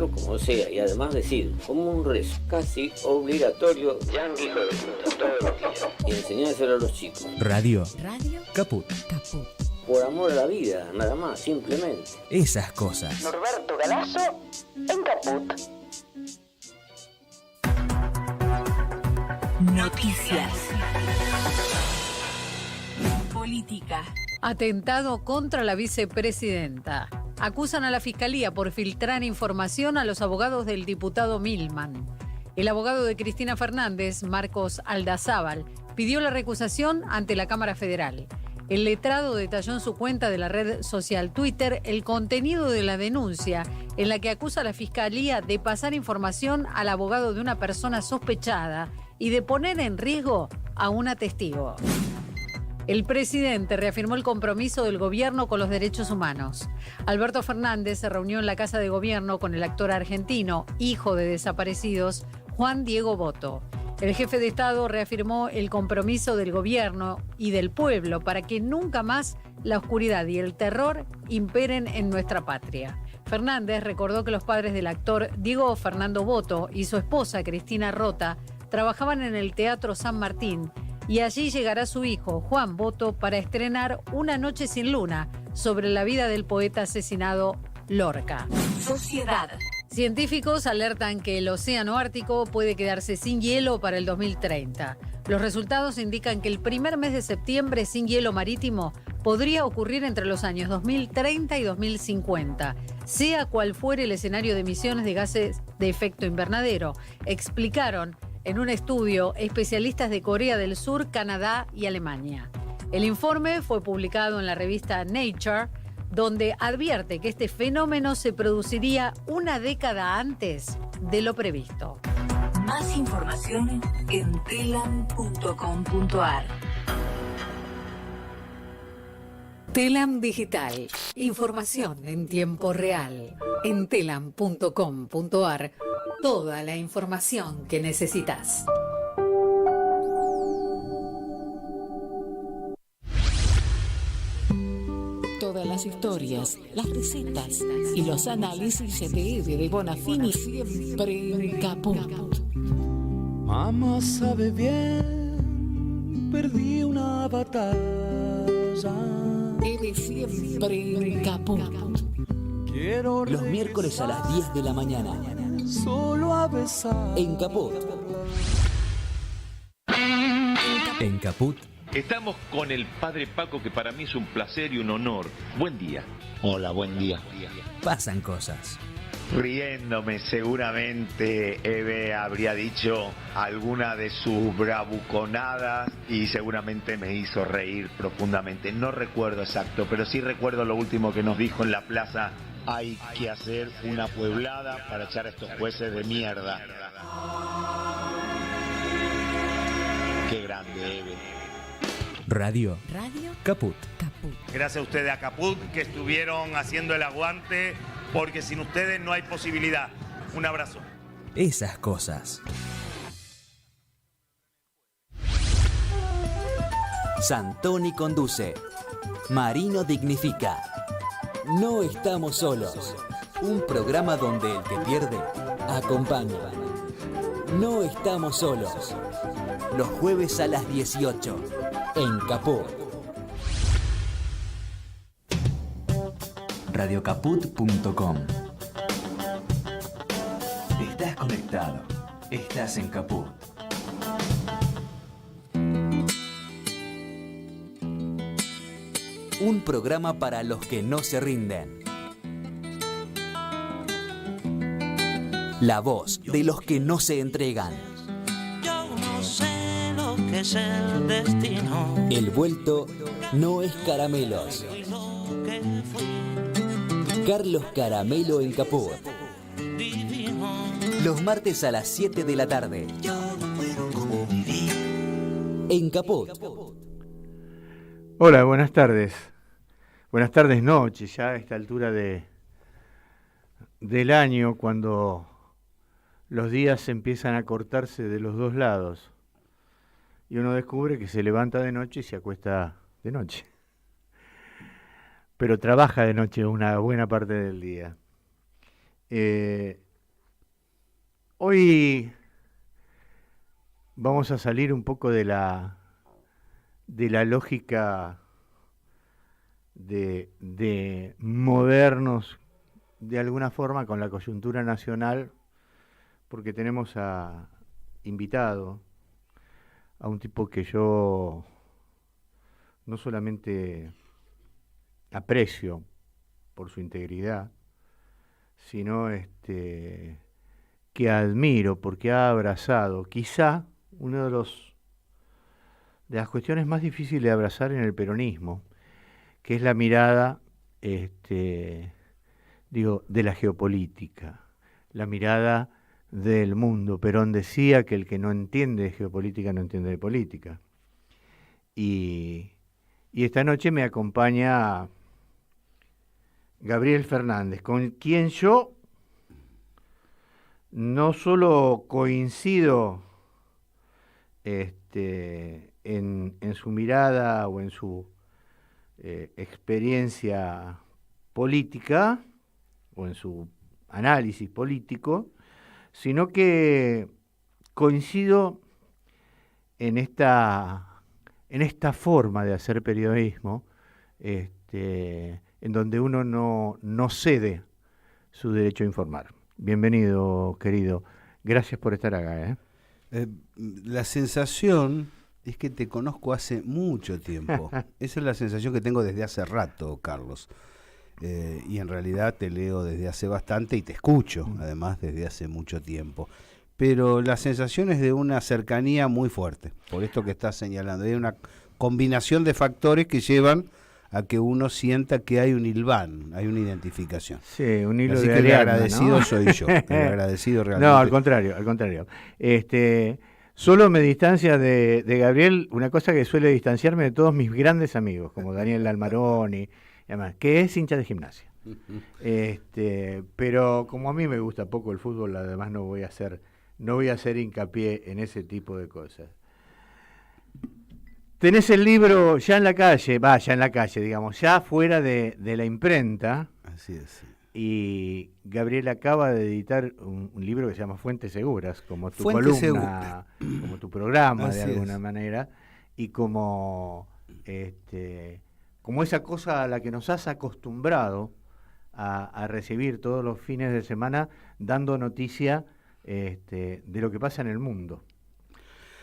como sea, y además decir, como un rezo casi obligatorio, Yankee hijo de puta, todos los días, y enseñárselo a los chicos. Radio. Caput. Por amor a la vida, nada más, simplemente. Esas cosas. Norberto Galazo en Caput. Noticias. Política. Atentado contra la vicepresidenta. Acusan a la Fiscalía por filtrar información a los abogados del diputado Milman. El abogado de Cristina Fernández, Marcos Aldazábal, pidió la recusación ante la Cámara Federal. El letrado detalló en su cuenta de la red social Twitter el contenido de la denuncia en la que acusa a la Fiscalía de pasar información al abogado de una persona sospechada y de poner en riesgo a una testigo. El presidente reafirmó el compromiso del gobierno con los derechos humanos. Alberto Fernández se reunió en la Casa de Gobierno con el actor argentino, hijo de desaparecidos, Juan Diego Botto. El jefe de Estado reafirmó el compromiso del gobierno y del pueblo para que nunca más la oscuridad y el terror imperen en nuestra patria. Fernández recordó que los padres del actor Diego Fernando Botto y su esposa Cristina Rota trabajaban en el Teatro San Martín y allí llegará su hijo, Juan Botto, para estrenar Una noche sin luna, sobre la vida del poeta asesinado Lorca. Sociedad. Científicos alertan que el océano Ártico puede quedarse sin hielo para el 2030. Los resultados indican que el primer mes de septiembre sin hielo marítimo podría ocurrir entre los años 2030 y 2050, sea cual fuere el escenario de emisiones de gases de efecto invernadero, explicaron en un estudio especialistas de Corea del Sur, Canadá y Alemania. El informe fue publicado en la revista Nature, donde advierte que este fenómeno se produciría una década antes de lo previsto. Más información en telam.com.ar. Telam Digital. Información en tiempo real. En telam.com.ar. Toda la información que necesitas. Todas las historias, las recetas y los análisis de Eve de Bonafini siempre en Caput. Mamá sabe bien, perdí una batalla. Eve siempre en Caput. Quiero Los miércoles a las 10 de la mañana. solo a besar. En Caput. En Caput. Estamos con el padre Paco, que para mí es un placer y un honor. Buen día. Hola, buen día. Pasan cosas. Riéndome, seguramente Eve habría dicho alguna de sus bravuconadas y seguramente me hizo reír profundamente. No recuerdo exacto, pero sí recuerdo lo último que nos dijo en la plaza. Hay que hacer una pueblada para echar a estos jueces de mierda. Qué grande, Eve. Radio. Caput. Gracias a ustedes a Caput que estuvieron haciendo el aguante, porque sin ustedes no hay posibilidad. Un abrazo. Esas cosas. Santoni conduce. Marino dignifica. No estamos solos. Un programa donde el que pierde acompaña. No estamos solos. Los jueves a las 18. En Caput. Radiocaput.com. Estás conectado. Estás en Caput. Un programa para los que no se rinden. La voz de los que no se entregan. Yo no sé lo que es el destino. El vuelto no es caramelos. Carlos Caramelo en Caput. Los martes a las 7 de la tarde. En Caput. Hola, buenas tardes. Buenas tardes, noches, ya a esta altura del año, cuando los días empiezan a cortarse de los dos lados y uno descubre que se levanta de noche y se acuesta de noche. Pero trabaja de noche una buena parte del día. Hoy vamos a salir un poco de la lógica de movernos de alguna forma con la coyuntura nacional, porque tenemos invitado a un tipo que yo no solamente aprecio por su integridad, sino que admiro porque ha abrazado quizá uno de las cuestiones más difíciles de abrazar en el peronismo, que es la mirada de la geopolítica, la mirada del mundo. Perón decía que el que no entiende de geopolítica no entiende de política. Y esta noche me acompaña Gabriel Fernández, con quien yo no solo coincido en su mirada o en su experiencia política o en su análisis político, sino que coincido en esta forma de hacer periodismo, en donde uno no cede su derecho a informar. Bienvenido, querido. Gracias por estar acá. La sensación es que te conozco hace mucho tiempo. Esa es la sensación que tengo desde hace rato, Carlos. Y en realidad te leo desde hace bastante y te escucho, además, desde hace mucho tiempo. Pero la sensación es de una cercanía muy fuerte, por esto que estás señalando. Hay una combinación de factores que llevan a que uno sienta que hay un hilván, hay una identificación. Sí, un hilo Así de que Ariadna, el agradecido, ¿no? Soy yo, el agradecido realmente. No, al contrario. Solo me distancia de Gabriel una cosa que suele distanciarme de todos mis grandes amigos, como Daniel Almaroni y demás, que es hincha de Gimnasia. Pero como a mí me gusta poco el fútbol, además no voy a hacer hincapié en ese tipo de cosas. Tenés el libro ya en la calle, digamos, ya fuera de la imprenta. Así es. Y Gabriel acaba de editar un libro que se llama Fuentes Seguras, como tu Fuentes columna, como tu programa Así de alguna es. manera, y como esa cosa a la que nos has acostumbrado a recibir todos los fines de semana, dando noticia de lo que pasa en el mundo.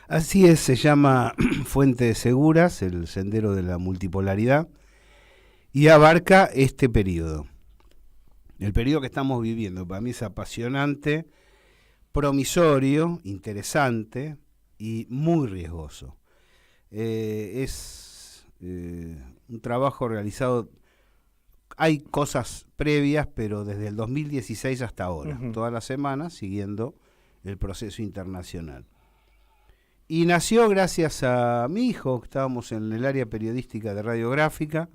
Así es, se llama Fuentes Seguras, el sendero de la multipolaridad, y abarca este periodo. El periodo que estamos viviendo, para mí es apasionante, promisorio, interesante y muy riesgoso. Es un trabajo realizado, hay cosas previas, pero desde el 2016 hasta ahora, todas las semanas siguiendo el proceso internacional. Y nació gracias a mi hijo, que estábamos en el área periodística de Radiográfica.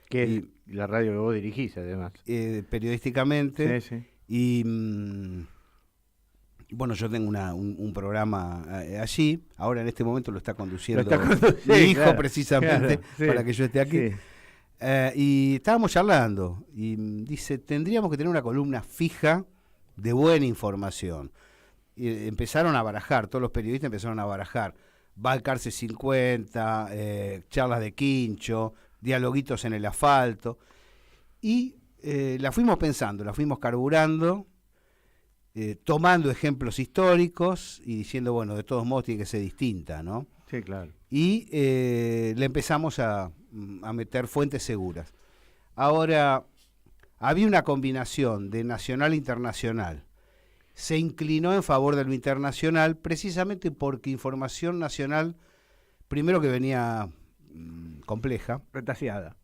Que es la radio que vos dirigís, además. Periodísticamente. Sí. Y bueno, yo tengo un programa allí. Ahora en este momento lo está conduciendo mi hijo, claro, precisamente, claro, sí, para que yo esté aquí. Sí. Y estábamos charlando. Y dice, tendríamos que tener una columna fija de buena información. Empezaron a barajar, todos los periodistas empezaron a barajar Balcarce 50, charlas de Quincho, dialoguitos en el asfalto, y la fuimos pensando, la fuimos carburando, tomando ejemplos históricos y diciendo, bueno, de todos modos tiene que ser distinta, ¿no? Sí, claro. Y le empezamos a meter fuentes seguras. Ahora, había una combinación de nacional e internacional. Se inclinó en favor de lo internacional precisamente porque información nacional, primero que venía compleja, retaseada,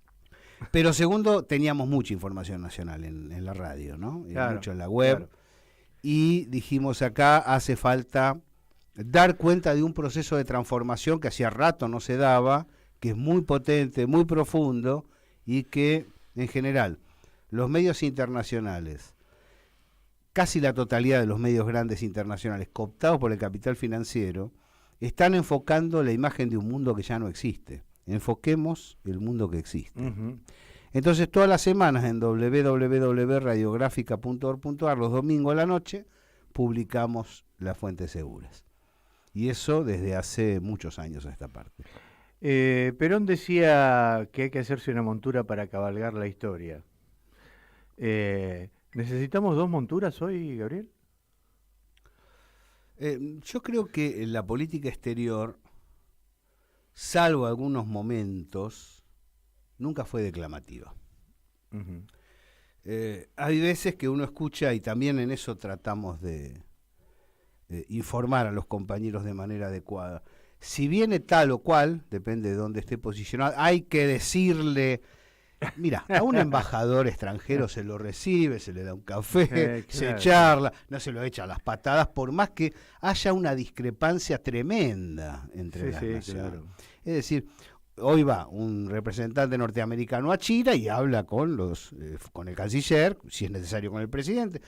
pero segundo, teníamos mucha información nacional en la radio, ¿no? Claro, mucho en la web, claro. Y dijimos acá hace falta dar cuenta de un proceso de transformación que hacía rato no se daba, que es muy potente, muy profundo, y que en general los medios internacionales, casi la totalidad de los medios grandes internacionales, cooptados por el capital financiero, están enfocando la imagen de un mundo que ya no existe. Enfoquemos el mundo que existe. Entonces, todas las semanas en www.radiográfica.org.ar, los domingos a la noche, publicamos las fuentes seguras. Y eso desde hace muchos años a esta parte. Perón decía que hay que hacerse una montura para cabalgar la historia. ¿Necesitamos 2 monturas hoy, Gabriel? Yo creo que la política exterior, salvo algunos momentos, nunca fue declamativa. Uh-huh. Hay veces que uno escucha, y también en eso tratamos de informar a los compañeros de manera adecuada. Si viene tal o cual, depende de dónde esté posicionado, hay que decirle, mira, a un embajador extranjero se lo recibe, se le da un café, claro, se charla, no se lo echa a las patadas, por más que haya una discrepancia tremenda entre las naciones. Claro. Es decir, hoy va un representante norteamericano a China y habla con el canciller, si es necesario con el presidente,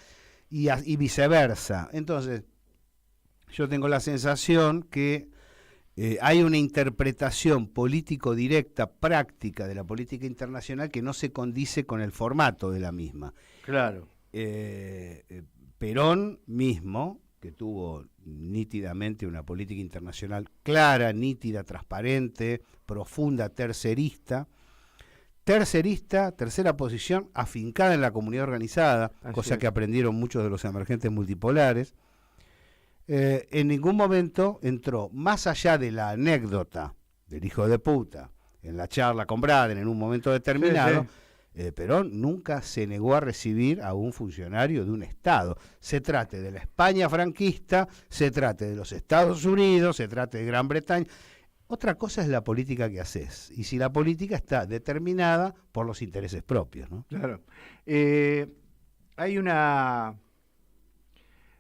y viceversa. Entonces, yo tengo la sensación que hay una interpretación político directa, práctica de la política internacional que no se condice con el formato de la misma. Claro. Perón mismo, que tuvo nítidamente una política internacional clara, nítida, transparente, profunda, tercerista, tercera posición, afincada en la comunidad organizada, cosa que aprendieron muchos de los emergentes multipolares. En ningún momento entró más allá de la anécdota del hijo de puta en la charla con Braden en un momento determinado. Perón nunca se negó a recibir a un funcionario de un Estado, se trate de la España franquista, se trate de los Estados Unidos, se trate de Gran Bretaña. Otra cosa es la política que haces, y si la política está determinada por los intereses propios, ¿no? Claro. Hay una...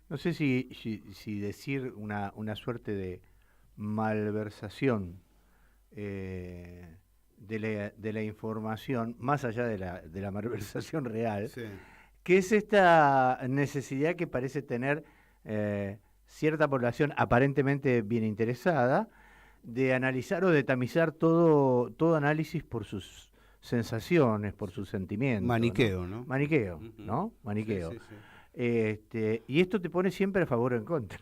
No sé si decir una suerte de malversación de la información, más allá de la malversación real, sí, que es esta necesidad que parece tener cierta población aparentemente bien interesada de analizar o de tamizar todo análisis por sus sensaciones, por sus sentimientos. Maniqueo, ¿no? Maniqueo, ¿no? Maniqueo. Sí, sí, sí. Y esto te pone siempre a favor o en contra.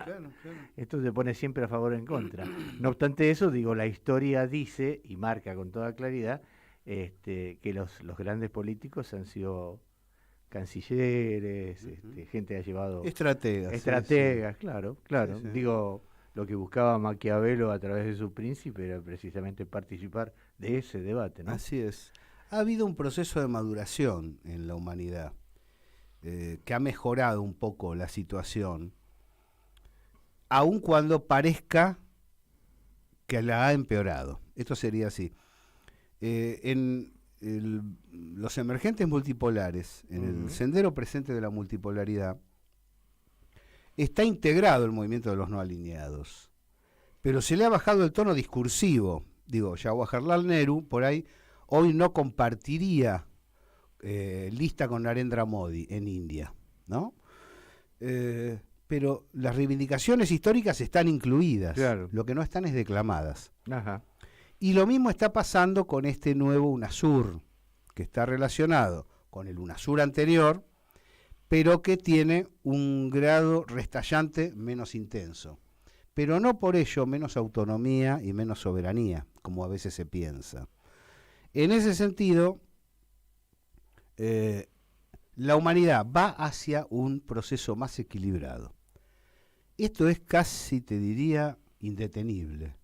Claro. Esto te pone siempre a favor o en contra. No obstante eso, digo, la historia dice y marca con toda claridad que los grandes políticos han sido cancilleres, gente que ha llevado... Estrategas, sí. Claro. Sí. Digo, lo que buscaba Maquiavelo a través de su príncipe era precisamente participar de ese debate, ¿no? Así es. Ha habido un proceso de maduración en la humanidad. Que ha mejorado un poco la situación, aun cuando parezca que la ha empeorado. Esto sería así. Los emergentes multipolares, en el sendero presente de la multipolaridad, está integrado el movimiento de los no alineados, pero se le ha bajado el tono discursivo. Digo, Jawaharlal Nehru, por ahí, hoy no compartiría lista con Narendra Modi en India, ¿no? Pero las reivindicaciones históricas están incluidas, claro. Lo que no están es declamadas. Ajá. Y lo mismo está pasando con este nuevo UNASUR, que está relacionado con el UNASUR anterior, pero que tiene un grado restallante menos intenso. Pero no por ello menos autonomía y menos soberanía, como a veces se piensa. En ese sentido, la humanidad va hacia un proceso más equilibrado. Esto es casi, te diría, indetenible,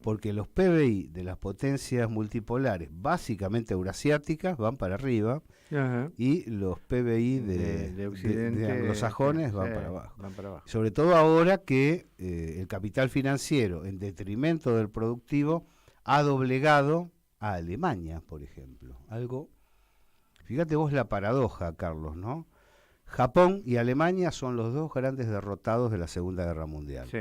porque los PBI de las potencias multipolares, básicamente eurasiáticas, van para arriba. Ajá. Y los PBI de Occidente, de anglosajones van para abajo. Sobre todo ahora que el capital financiero, en detrimento del productivo, ha doblegado a Alemania, por ejemplo. Algo... Fíjate vos la paradoja, Carlos, ¿no? Japón y Alemania son los dos grandes derrotados de la Segunda Guerra Mundial. Sí.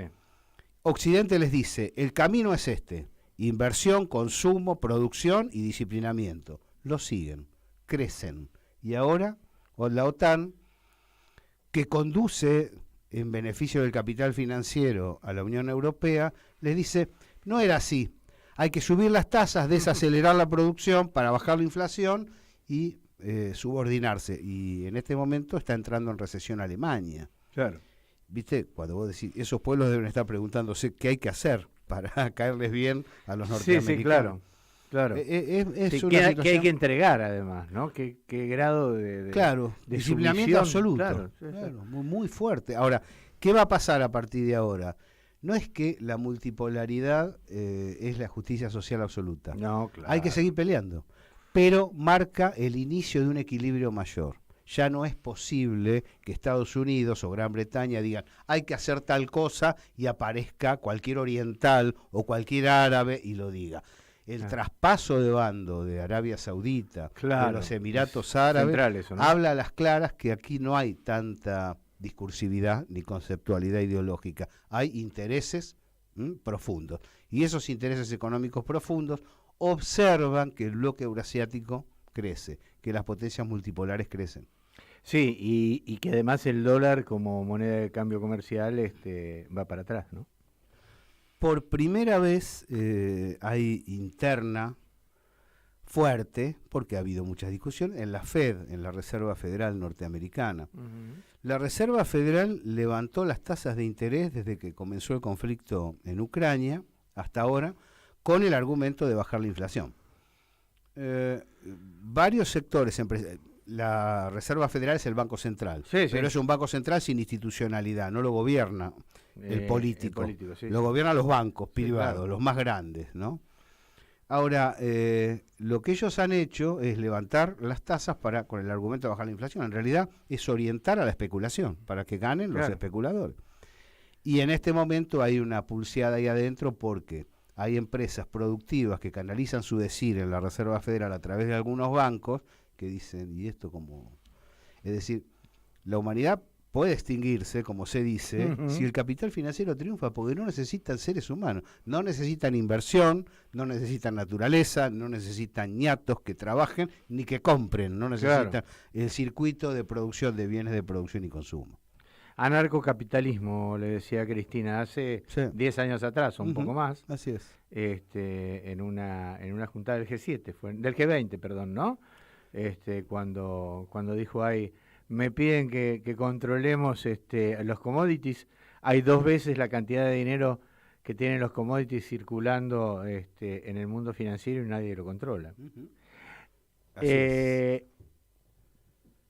Occidente les dice, el camino es este, inversión, consumo, producción y disciplinamiento. Lo siguen, crecen. Y ahora, la OTAN, que conduce en beneficio del capital financiero a la Unión Europea, les dice, no era así, hay que subir las tasas, desacelerar la producción para bajar la inflación y... subordinarse, y en este momento está entrando en recesión Alemania. Claro. viste, cuando vos decís, esos pueblos deben estar preguntándose qué hay que hacer para caerles bien a los norteamericanos. Sí, claro. Claro. Es sí, una que situación... hay que entregar además, ¿no? ¿Qué grado de disciplinamiento absoluto. Claro, muy fuerte. Ahora, ¿qué va a pasar a partir de ahora? No es que la multipolaridad es la justicia social absoluta. No, claro. Hay que seguir peleando, pero marca el inicio de un equilibrio mayor. Ya no es posible que Estados Unidos o Gran Bretaña digan hay que hacer tal cosa y aparezca cualquier oriental o cualquier árabe y lo diga. El traspaso de bando de Arabia Saudita, de los Emiratos Árabes, habla a las claras que aquí no hay tanta discursividad ni conceptualidad ideológica. Hay intereses profundos. Y esos intereses económicos profundos observan que el bloque eurasiático crece, que las potencias multipolares crecen. Sí, y que además el dólar como moneda de cambio comercial va para atrás, ¿no? Por primera vez hay interna fuerte, porque ha habido muchas discusiones, en la Fed, en la Reserva Federal norteamericana. La Reserva Federal levantó las tasas de interés desde que comenzó el conflicto en Ucrania hasta ahora, con el argumento de bajar la inflación. Varios sectores, la Reserva Federal es el Banco Central, pero es un Banco Central sin institucionalidad, no lo gobierna el político, lo gobiernan los bancos privados, los más grandes, ¿no? Ahora, lo que ellos han hecho es levantar las tasas con el argumento de bajar la inflación. En realidad es orientar a la especulación, para que ganen los especuladores. Y en este momento hay una pulseada ahí adentro porque hay empresas productivas que canalizan su decir en la Reserva Federal a través de algunos bancos que dicen, ¿y esto cómo? Es decir, la humanidad puede extinguirse, como se dice, si el capital financiero triunfa, porque no necesitan seres humanos, no necesitan inversión, no necesitan naturaleza, no necesitan ñatos que trabajen, ni que compren, no necesitan el circuito de producción de bienes de producción y consumo. Anarcocapitalismo, le decía Cristina, hace 10 años atrás, o un poco más. Así es. En una juntada del G7, del G20, perdón, ¿no? Cuando dijo ahí, me piden que controlemos los commodities, hay 2 veces la cantidad de dinero que tienen los commodities circulando en el mundo financiero y nadie lo controla. ¿Qué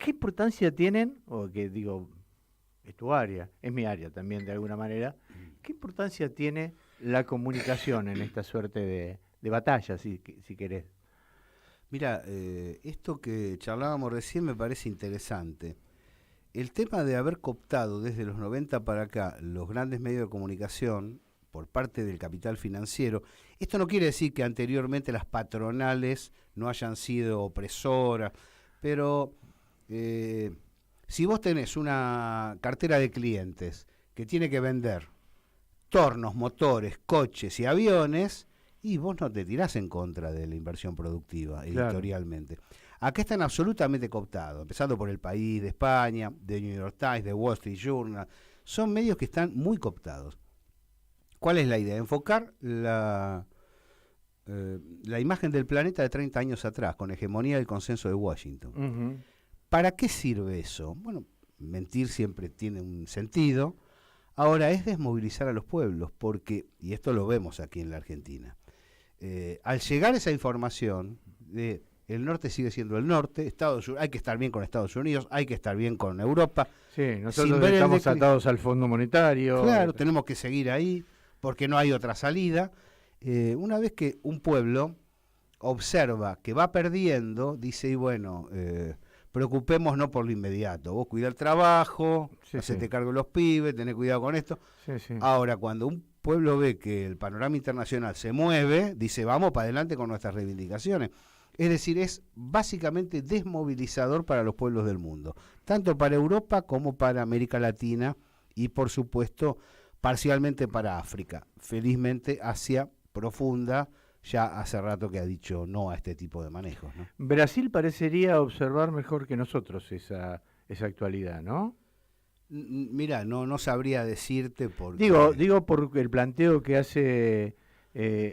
importancia tienen, o que digo, es tu área, es mi área también de alguna manera, qué importancia tiene la comunicación en esta suerte de batalla, si querés? Mira, esto que charlábamos recién me parece interesante. El tema de haber cooptado desde los 90 para acá los grandes medios de comunicación por parte del capital financiero, esto no quiere decir que anteriormente las patronales no hayan sido opresoras, pero si vos tenés una cartera de clientes que tiene que vender tornos, motores, coches y aviones, y vos no te tirás en contra de la inversión productiva editorialmente. Acá están absolutamente cooptados, empezando por El País de España, de New York Times, de Wall Street Journal. Son medios que están muy cooptados. ¿Cuál es la idea? Enfocar la imagen del planeta de 30 años atrás, con hegemonía del consenso de Washington. ¿Para qué sirve eso? Bueno, mentir siempre tiene un sentido. Ahora es desmovilizar a los pueblos, porque, y esto lo vemos aquí en la Argentina, al llegar esa información de el norte sigue siendo el norte, hay que estar bien con Estados Unidos, hay que estar bien con Europa. Sí, nosotros estamos atados al Fondo Monetario. Claro, tenemos que seguir ahí porque no hay otra salida. Una vez que un pueblo observa que va perdiendo, dice, y bueno, preocupémonos por lo inmediato. Vos cuida el trabajo, hacete cargo de los pibes, tenés cuidado con esto. Ahora, cuando un pueblo ve que el panorama internacional se mueve, dice, vamos para adelante con nuestras reivindicaciones. Es decir, es básicamente desmovilizador para los pueblos del mundo, tanto para Europa como para América Latina y, por supuesto, parcialmente para África. Felizmente, Asia profunda ya hace rato que ha dicho no a este tipo de manejos, ¿no? Brasil parecería observar mejor que nosotros esa actualidad, ¿no? Mira, no sabría decirte porque... Digo por el planteo que hace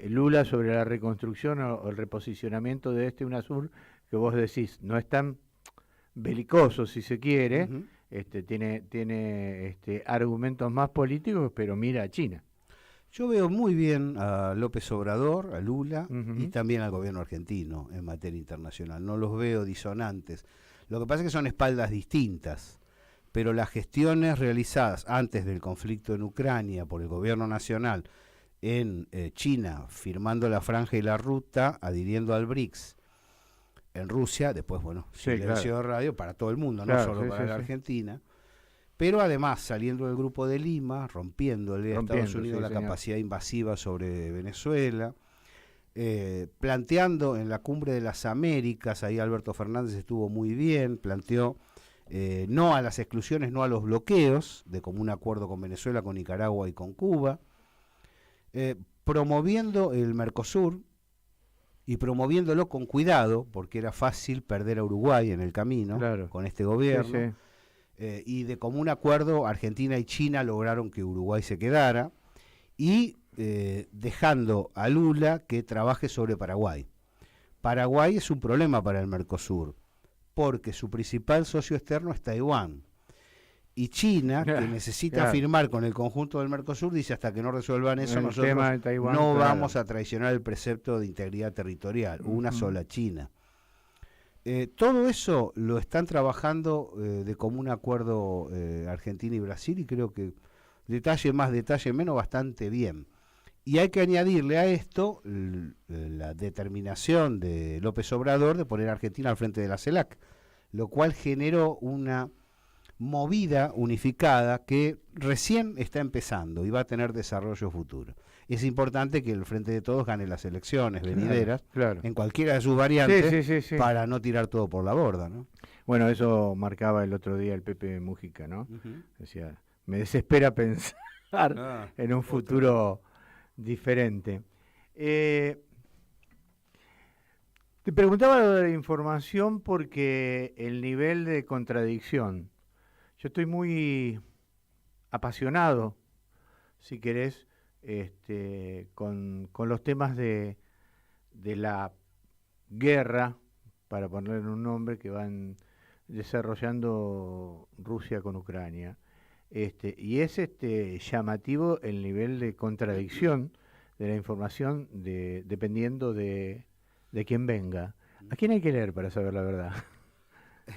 Lula sobre la reconstrucción o el reposicionamiento de UNASUR, que vos decís, no es tan belicoso si se quiere, tiene argumentos más políticos, pero mira a China. Yo veo muy bien a López Obrador, a Lula, y también al gobierno argentino en materia internacional. No los veo disonantes. Lo que pasa es que son espaldas distintas, pero las gestiones realizadas antes del conflicto en Ucrania por el gobierno nacional en China, firmando la franja y la ruta, adhiriendo al BRICS, en Rusia, después, bueno, silencio de radio para todo el mundo, no solo para la Argentina. Pero además, saliendo del Grupo de Lima, rompiéndole a Estados Unidos la capacidad invasiva sobre Venezuela, planteando en la Cumbre de las Américas, ahí Alberto Fernández estuvo muy bien, planteó no a las exclusiones, no a los bloqueos, de común acuerdo con Venezuela, con Nicaragua y con Cuba, promoviendo el Mercosur y promoviéndolo con cuidado, porque era fácil perder a Uruguay en el camino con este gobierno. Y de común acuerdo Argentina y China lograron que Uruguay se quedara y dejando a Lula que trabaje sobre Paraguay. Paraguay es un problema para el Mercosur porque su principal socio externo es Taiwán y China, que necesita firmar con el conjunto del Mercosur, dice hasta que no resuelvan eso nosotros Taiwán, no vamos a traicionar el precepto de integridad territorial, una sola China. Todo eso lo están trabajando de común acuerdo Argentina y Brasil, y creo que detalle más, detalle menos, bastante bien. Y hay que añadirle a esto la determinación de López Obrador de poner a Argentina al frente de la CELAC, lo cual generó una movida unificada que recién está empezando y va a tener desarrollo futuro. Es importante que el Frente de Todos gane las elecciones venideras, en cualquiera de sus variantes, para no tirar todo por la borda, ¿no? Bueno, eso marcaba el otro día el Pepe Mujica, ¿no? Decía, me desespera pensar en un futuro diferente. Te preguntaba lo de la información porque el nivel de contradicción, yo estoy muy apasionado, si querés, con los temas de la guerra, para ponerle un nombre, que van desarrollando Rusia con Ucrania. Y es llamativo el nivel de contradicción de la información dependiendo de quién venga. ¿A quién hay que leer para saber la verdad?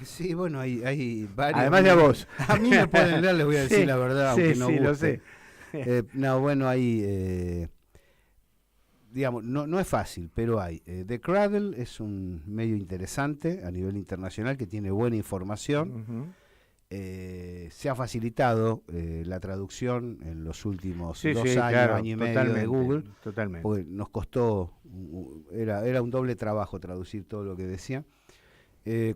Sí, bueno, hay varios. Además de a vos. A mí me pueden leer, les voy a decir la verdad, aunque no guste. Lo sé. No, bueno, hay, digamos, no es fácil, pero hay. The Cradle es un medio interesante a nivel internacional que tiene buena información. Se ha facilitado la traducción en los últimos 2 años, año y medio de Google. Totalmente. Porque nos costó, era un doble trabajo traducir todo lo que decía.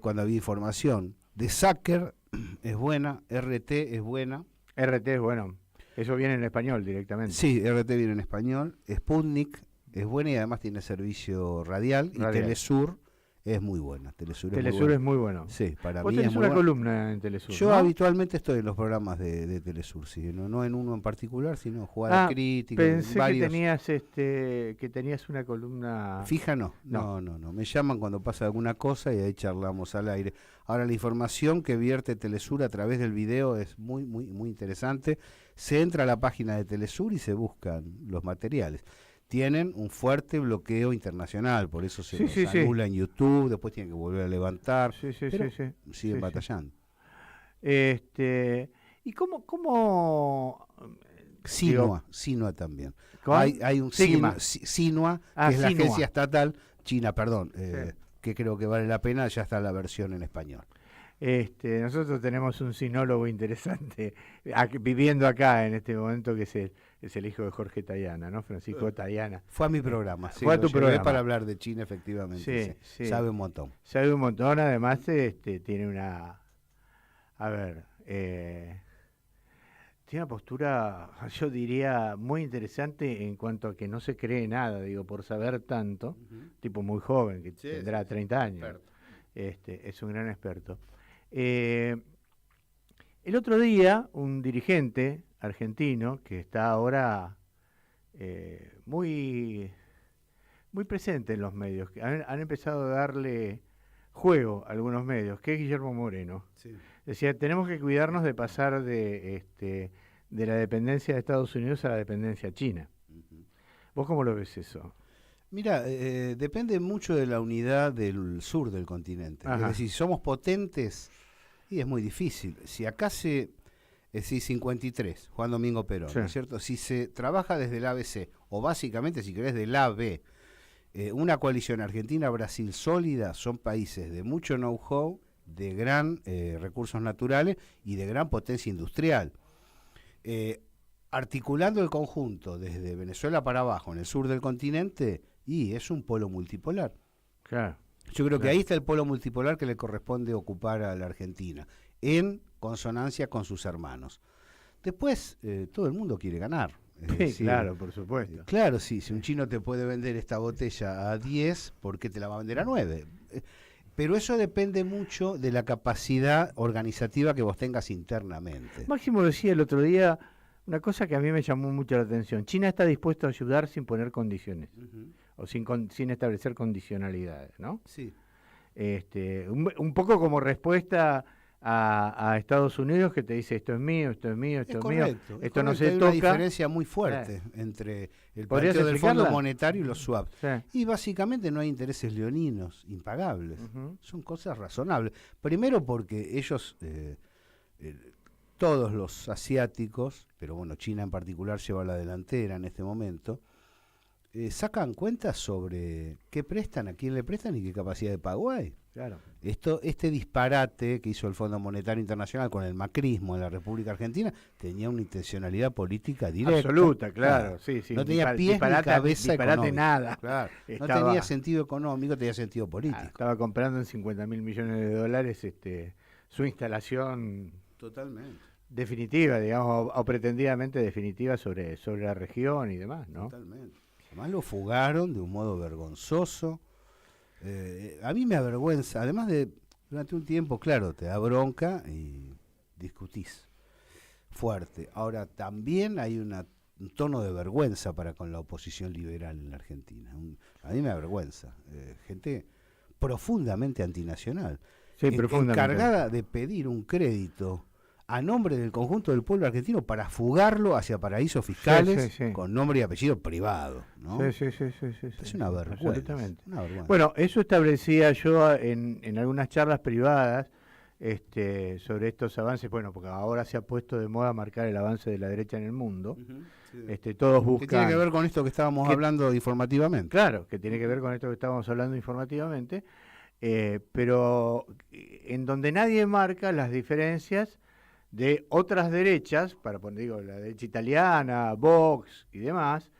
Cuando había información. The Sucker es buena, RT es buena. RT es bueno. Eso viene en español directamente. Sí, RT viene en español. Sputnik es buena y además tiene servicio radial. Y Telesur es muy buena. Telesur es muy bueno. Sí, para ¿Vos mí tenés es muy una buena. columna en Telesur? Yo ¿no? habitualmente estoy en los programas de Telesur, sí, no en uno en particular, sino jugada crítica. Pensé varios. que tenías una columna fija, no. Me llaman cuando pasa alguna cosa y ahí charlamos al aire. Ahora, la información que vierte Telesur a través del video es muy, muy, muy interesante. Se entra a la página de Telesur y se buscan los materiales. Tienen un fuerte bloqueo internacional, por eso se los anula en YouTube, después tienen que volver a levantar, pero siguen batallando. ¿Y cómo Sinua también. Hay un Sinua, que es la agencia estatal china, que creo que vale la pena, ya está la versión en español. Nosotros tenemos un sinólogo interesante viviendo acá en este momento, que es el hijo de Jorge Tayana, ¿no? Francisco Tayana. Fue a mi programa, fue a tu programa para hablar de China, efectivamente. Sí. Sabe un montón. Sabe un montón, además tiene una, tiene una postura, yo diría, muy interesante en cuanto a que no se cree nada, por saber tanto, tipo muy joven, que tendrá 30 años. Es un gran experto. El otro día, un dirigente argentino que está ahora muy, muy presente en los medios, que han empezado a darle juego a algunos medios, que es Guillermo Moreno. Decía, tenemos que cuidarnos de pasar de la dependencia de Estados Unidos a la dependencia china. ¿Vos cómo lo ves eso? Mira, depende mucho de la unidad del sur del continente. Ajá. Es decir, si somos potentes, y es muy difícil. Si acá es decir, 53, Juan Domingo Perón, Sí. ¿no es cierto? Si se trabaja desde el ABC, o básicamente, si querés, del AB, una coalición Argentina-Brasil sólida, son países de mucho know-how, de gran recursos naturales y de gran potencia industrial. Articulando el conjunto desde Venezuela para abajo, en el sur del continente, y es un polo multipolar. Claro. Yo creo que ahí está el polo multipolar que le corresponde ocupar a la Argentina, en consonancia con sus hermanos. Después, todo el mundo quiere ganar. Sí, claro, por supuesto. Claro, sí, si un chino te puede vender esta botella a 10, ¿por qué te la va a vender a 9? Pero eso depende mucho de la capacidad organizativa que vos tengas internamente. Máximo decía el otro día una cosa que a mí me llamó mucho la atención. China está dispuesto a ayudar sin poner condiciones, o sin establecer condicionalidades, ¿no? Sí. Un poco como respuesta a Estados Unidos, que te dice esto es mío, esto es mío, esto es mío, esto no se hay toca. Hay una diferencia muy fuerte entre el planteo del Fondo Monetario y los swaps. Sí. Y básicamente no hay intereses leoninos impagables. Son cosas razonables. Primero porque ellos, todos los asiáticos, pero bueno, China en particular lleva la delantera en este momento, sacan cuentas sobre qué prestan, a quién le prestan y qué capacidad de pago hay. Claro. Este disparate que hizo el Fondo Monetario Internacional con el macrismo en la República Argentina tenía una intencionalidad política directa. Absoluta, claro. Sí, sí. No tenía pies ni cabeza económica. Nada. Claro. No tenía sentido económico, tenía sentido político. Estaba comprando en $50.000 millones su instalación. Totalmente. Definitiva, digamos, o pretendidamente definitiva sobre la región y demás, ¿no? Totalmente. Además lo fugaron de un modo vergonzoso. A mí me avergüenza, además de, durante un tiempo, claro, te da bronca y discutís fuerte. Ahora, también hay un tono de vergüenza para con la oposición liberal en la Argentina. A mí me avergüenza. Gente profundamente antinacional. Sí, profundamente. Encargada de pedir un crédito a nombre del conjunto del pueblo argentino para fugarlo hacia paraísos fiscales con nombre y apellido privado, ¿no? Sí. Es una vergüenza. Absolutamente. Una vergüenza. Bueno, eso establecía yo en algunas charlas privadas sobre estos avances, bueno, porque ahora se ha puesto de moda marcar el avance de la derecha en el mundo. Todos buscan... Que tiene que ver con esto que estábamos hablando informativamente. Claro, que tiene que ver con esto que estábamos hablando informativamente, pero en donde nadie marca las diferencias de otras derechas, para poner, la derecha italiana, Vox y demás,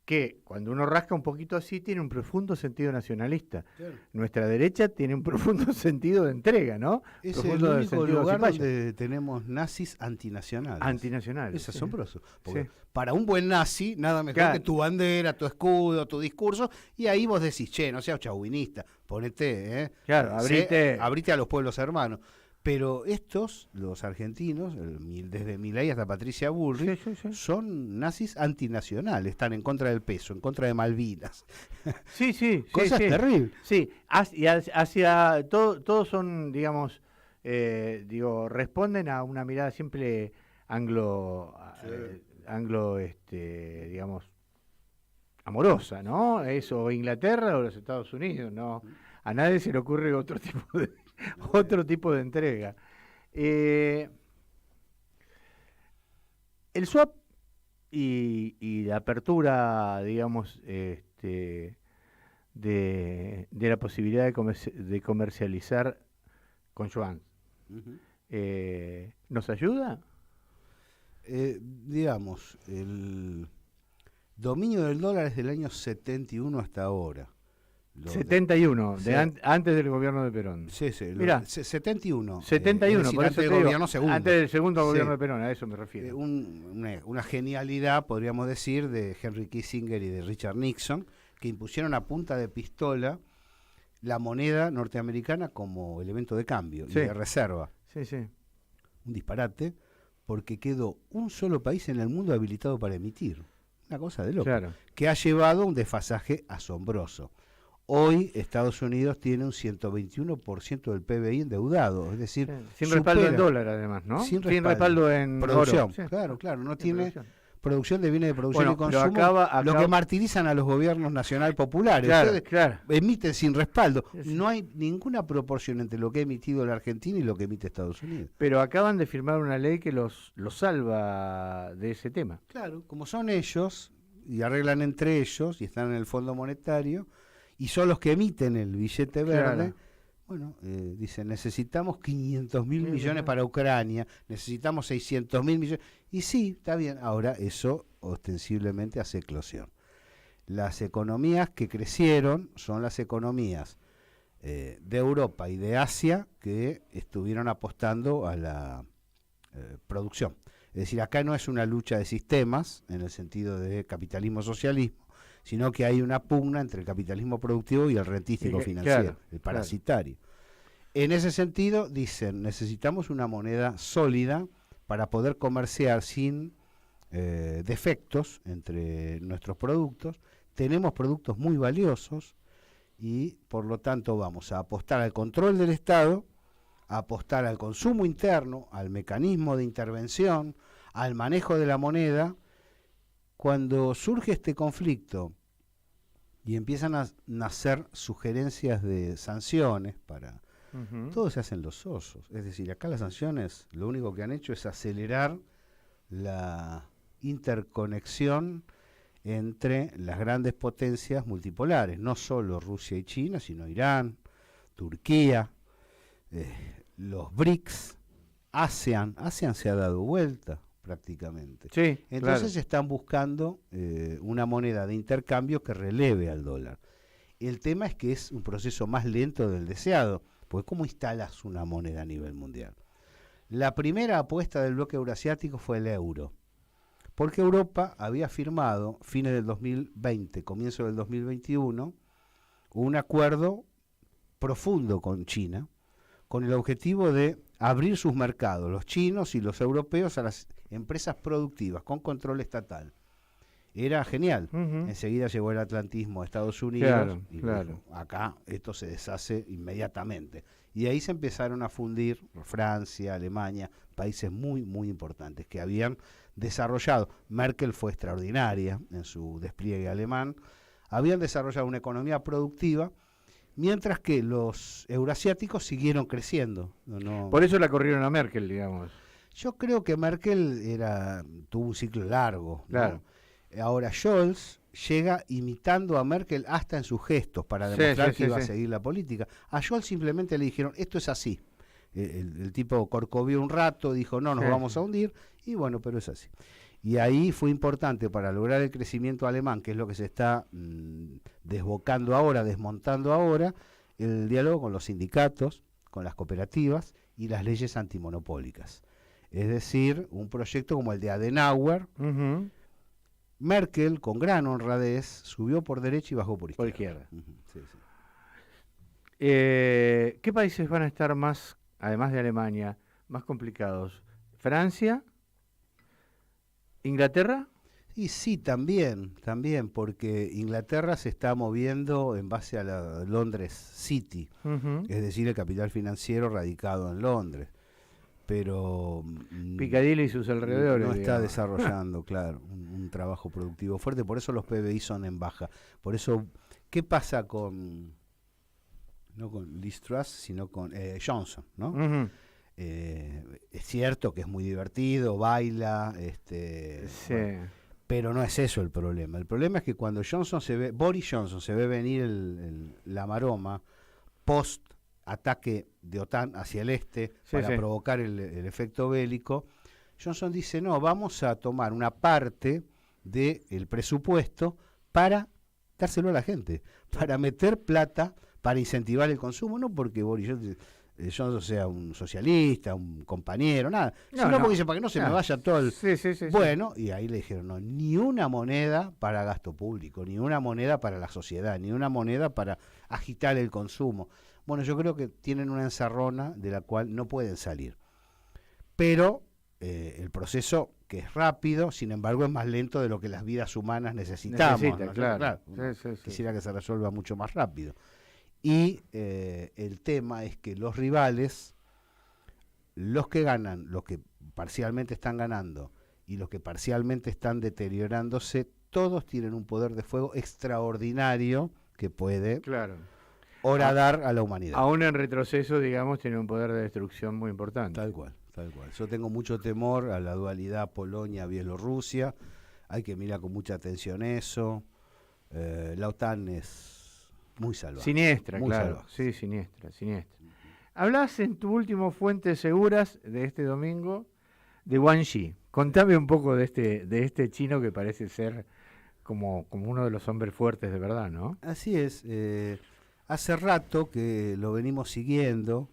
que cuando uno rasca un poquito así tiene un profundo sentido nacionalista. Claro. Nuestra derecha tiene un profundo sentido de entrega, ¿no? Es profundo el único lugar donde tenemos nazis antinacionales. Antinacionales. Es asombroso. Porque para un buen nazi, nada mejor que tu bandera, tu escudo, tu discurso, y ahí vos decís, che, no seas chauvinista, ponete, Claro, abrite a los pueblos hermanos. Pero estos, los argentinos, desde Milei hasta Patricia Bullrich, son nazis antinacionales, están en contra del peso, en contra de Malvinas. Sí. Cosas terribles. Sí, hacia todos son, digamos, responden a una mirada siempre digamos, amorosa, ¿no? Eso, Inglaterra o los Estados Unidos, ¿no? A nadie se le ocurre otro tipo de entrega. El swap y la apertura, digamos, de la posibilidad de comercializar con yuan, ¿nos ayuda? Digamos, el dominio del dólar es del año 71 hasta ahora. 71, antes del gobierno de Perón. Sí, Mirá, 71. 71, por eso te digo, antes del segundo gobierno de Perón, a eso me refiero. Una genialidad, podríamos decir, de Henry Kissinger y de Richard Nixon, que impusieron a punta de pistola la moneda norteamericana como elemento de cambio y de reserva. Un disparate, porque quedó un solo país en el mundo habilitado para emitir. Una cosa de loco. Que ha llevado un desfasaje asombroso. Hoy Estados Unidos tiene un 121% del PBI endeudado, es decir, sin respaldo en dólar además, ¿no? Sin respaldo en producción. Oro. Claro, no tiene producción de bienes de producción y consumo, lo que martirizan a los gobiernos nacional populares. Ustedes emiten sin respaldo. No hay ninguna proporción entre lo que ha emitido la Argentina y lo que emite Estados Unidos. Pero acaban de firmar una ley que los salva de ese tema. Claro, como son ellos, y arreglan entre ellos, y están en el Fondo Monetario, y son los que emiten el billete verde. Bueno, dicen, necesitamos 500.000 millones para Ucrania, necesitamos 600.000 millones. Y sí, está bien, ahora eso ostensiblemente hace eclosión. Las economías que crecieron son las economías de Europa y de Asia que estuvieron apostando a la producción. Es decir, acá no es una lucha de sistemas, en el sentido de capitalismo-socialismo, sino que hay una pugna entre el capitalismo productivo y el rentístico financiero, el parasitario. En ese sentido, dicen, necesitamos una moneda sólida para poder comerciar sin defectos entre nuestros productos. Tenemos productos muy valiosos y, por lo tanto, vamos a apostar al control del Estado, a apostar al consumo interno, al mecanismo de intervención, al manejo de la moneda. Cuando surge este conflicto y empiezan a nacer sugerencias de sanciones para... Todos se hacen los osos. Es decir, acá las sanciones lo único que han hecho es acelerar la interconexión entre las grandes potencias multipolares, no solo Rusia y China, sino Irán, Turquía, los BRICS, ASEAN se ha dado vuelta prácticamente. Sí, entonces están buscando una moneda de intercambio que releve al dólar. El tema es que es un proceso más lento del deseado, porque ¿cómo instalas una moneda a nivel mundial? La primera apuesta del bloque euroasiático fue el euro, porque Europa había firmado, fines del 2020, comienzo del 2021, un acuerdo profundo con China, con el objetivo de abrir sus mercados, los chinos y los europeos, a las empresas productivas, con control estatal. Era genial. Enseguida llegó el atlantismo a Estados Unidos y dijo, acá esto se deshace inmediatamente. Y ahí se empezaron a fundir Francia, Alemania, países muy, muy importantes que habían desarrollado. Merkel fue extraordinaria en su despliegue alemán. Habían desarrollado una economía productiva, mientras que los euroasiáticos siguieron creciendo. Por eso la corrieron a Merkel, digamos. Yo creo que Merkel tuvo un ciclo largo, ¿no? Ahora Scholz llega imitando a Merkel hasta en sus gestos para demostrar que iba a seguir la política. A Scholz simplemente le dijeron, esto es así. El tipo corcovió un rato, dijo, no, nos vamos a hundir, y bueno, pero es así. Y ahí fue importante para lograr el crecimiento alemán, que es lo que se está desmontando ahora, el diálogo con los sindicatos, con las cooperativas y las leyes antimonopólicas. Es decir, un proyecto como el de Adenauer. Merkel, con gran honradez, subió por derecha y bajó por izquierda. ¿Qué países van a estar más, además de Alemania, más complicados? ¿Francia? ¿Inglaterra? Y sí, también, porque Inglaterra se está moviendo en base a la Londres City, es decir, el capital financiero radicado en Londres. Pero Piccadilly y sus alrededores no está desarrollando, claro, un trabajo productivo fuerte, por eso los PBI son en baja. Por eso, ¿qué pasa no con Liz Truss, sino con Johnson, ¿no? Es cierto que es muy divertido, baila, bueno, pero no es eso el problema. El problema es que cuando Boris Johnson se ve venir la maroma post ataque de OTAN hacia el este para provocar el efecto bélico, Johnson dice, no, vamos a tomar una parte del presupuesto para dárselo a la gente, para meter plata, para incentivar el consumo, no porque Boris Johnson sea un socialista, un compañero, nada, sino porque dice, para que no se me vaya todo el... Bueno, y ahí le dijeron, no, ni una moneda para gasto público, ni una moneda para la sociedad, ni una moneda para agitar el consumo. Bueno, yo creo que tienen una encerrona de la cual no pueden salir. Pero el proceso que es rápido, sin embargo es más lento de lo que las vidas humanas necesitamos. Claro. Quisiera que se resuelva mucho más rápido. Y el tema es que los rivales, los que ganan, los que parcialmente están ganando y los que parcialmente están deteriorándose, todos tienen un poder de fuego extraordinario que puede horadar a la humanidad. Aún en retroceso, digamos, tiene un poder de destrucción muy importante. Tal cual. Yo tengo mucho temor a la dualidad Polonia-Bielorrusia. Hay que mirar con mucha atención eso. La OTAN es muy salvaje. Siniestra, muy claro. salvaje. Sí, siniestra. Hablas en tu último Fuentes Seguras de este domingo de Wang Yi. Contame un poco de este chino que parece ser como uno de los hombres fuertes de verdad, ¿no? Así es. Hace rato que lo venimos siguiendo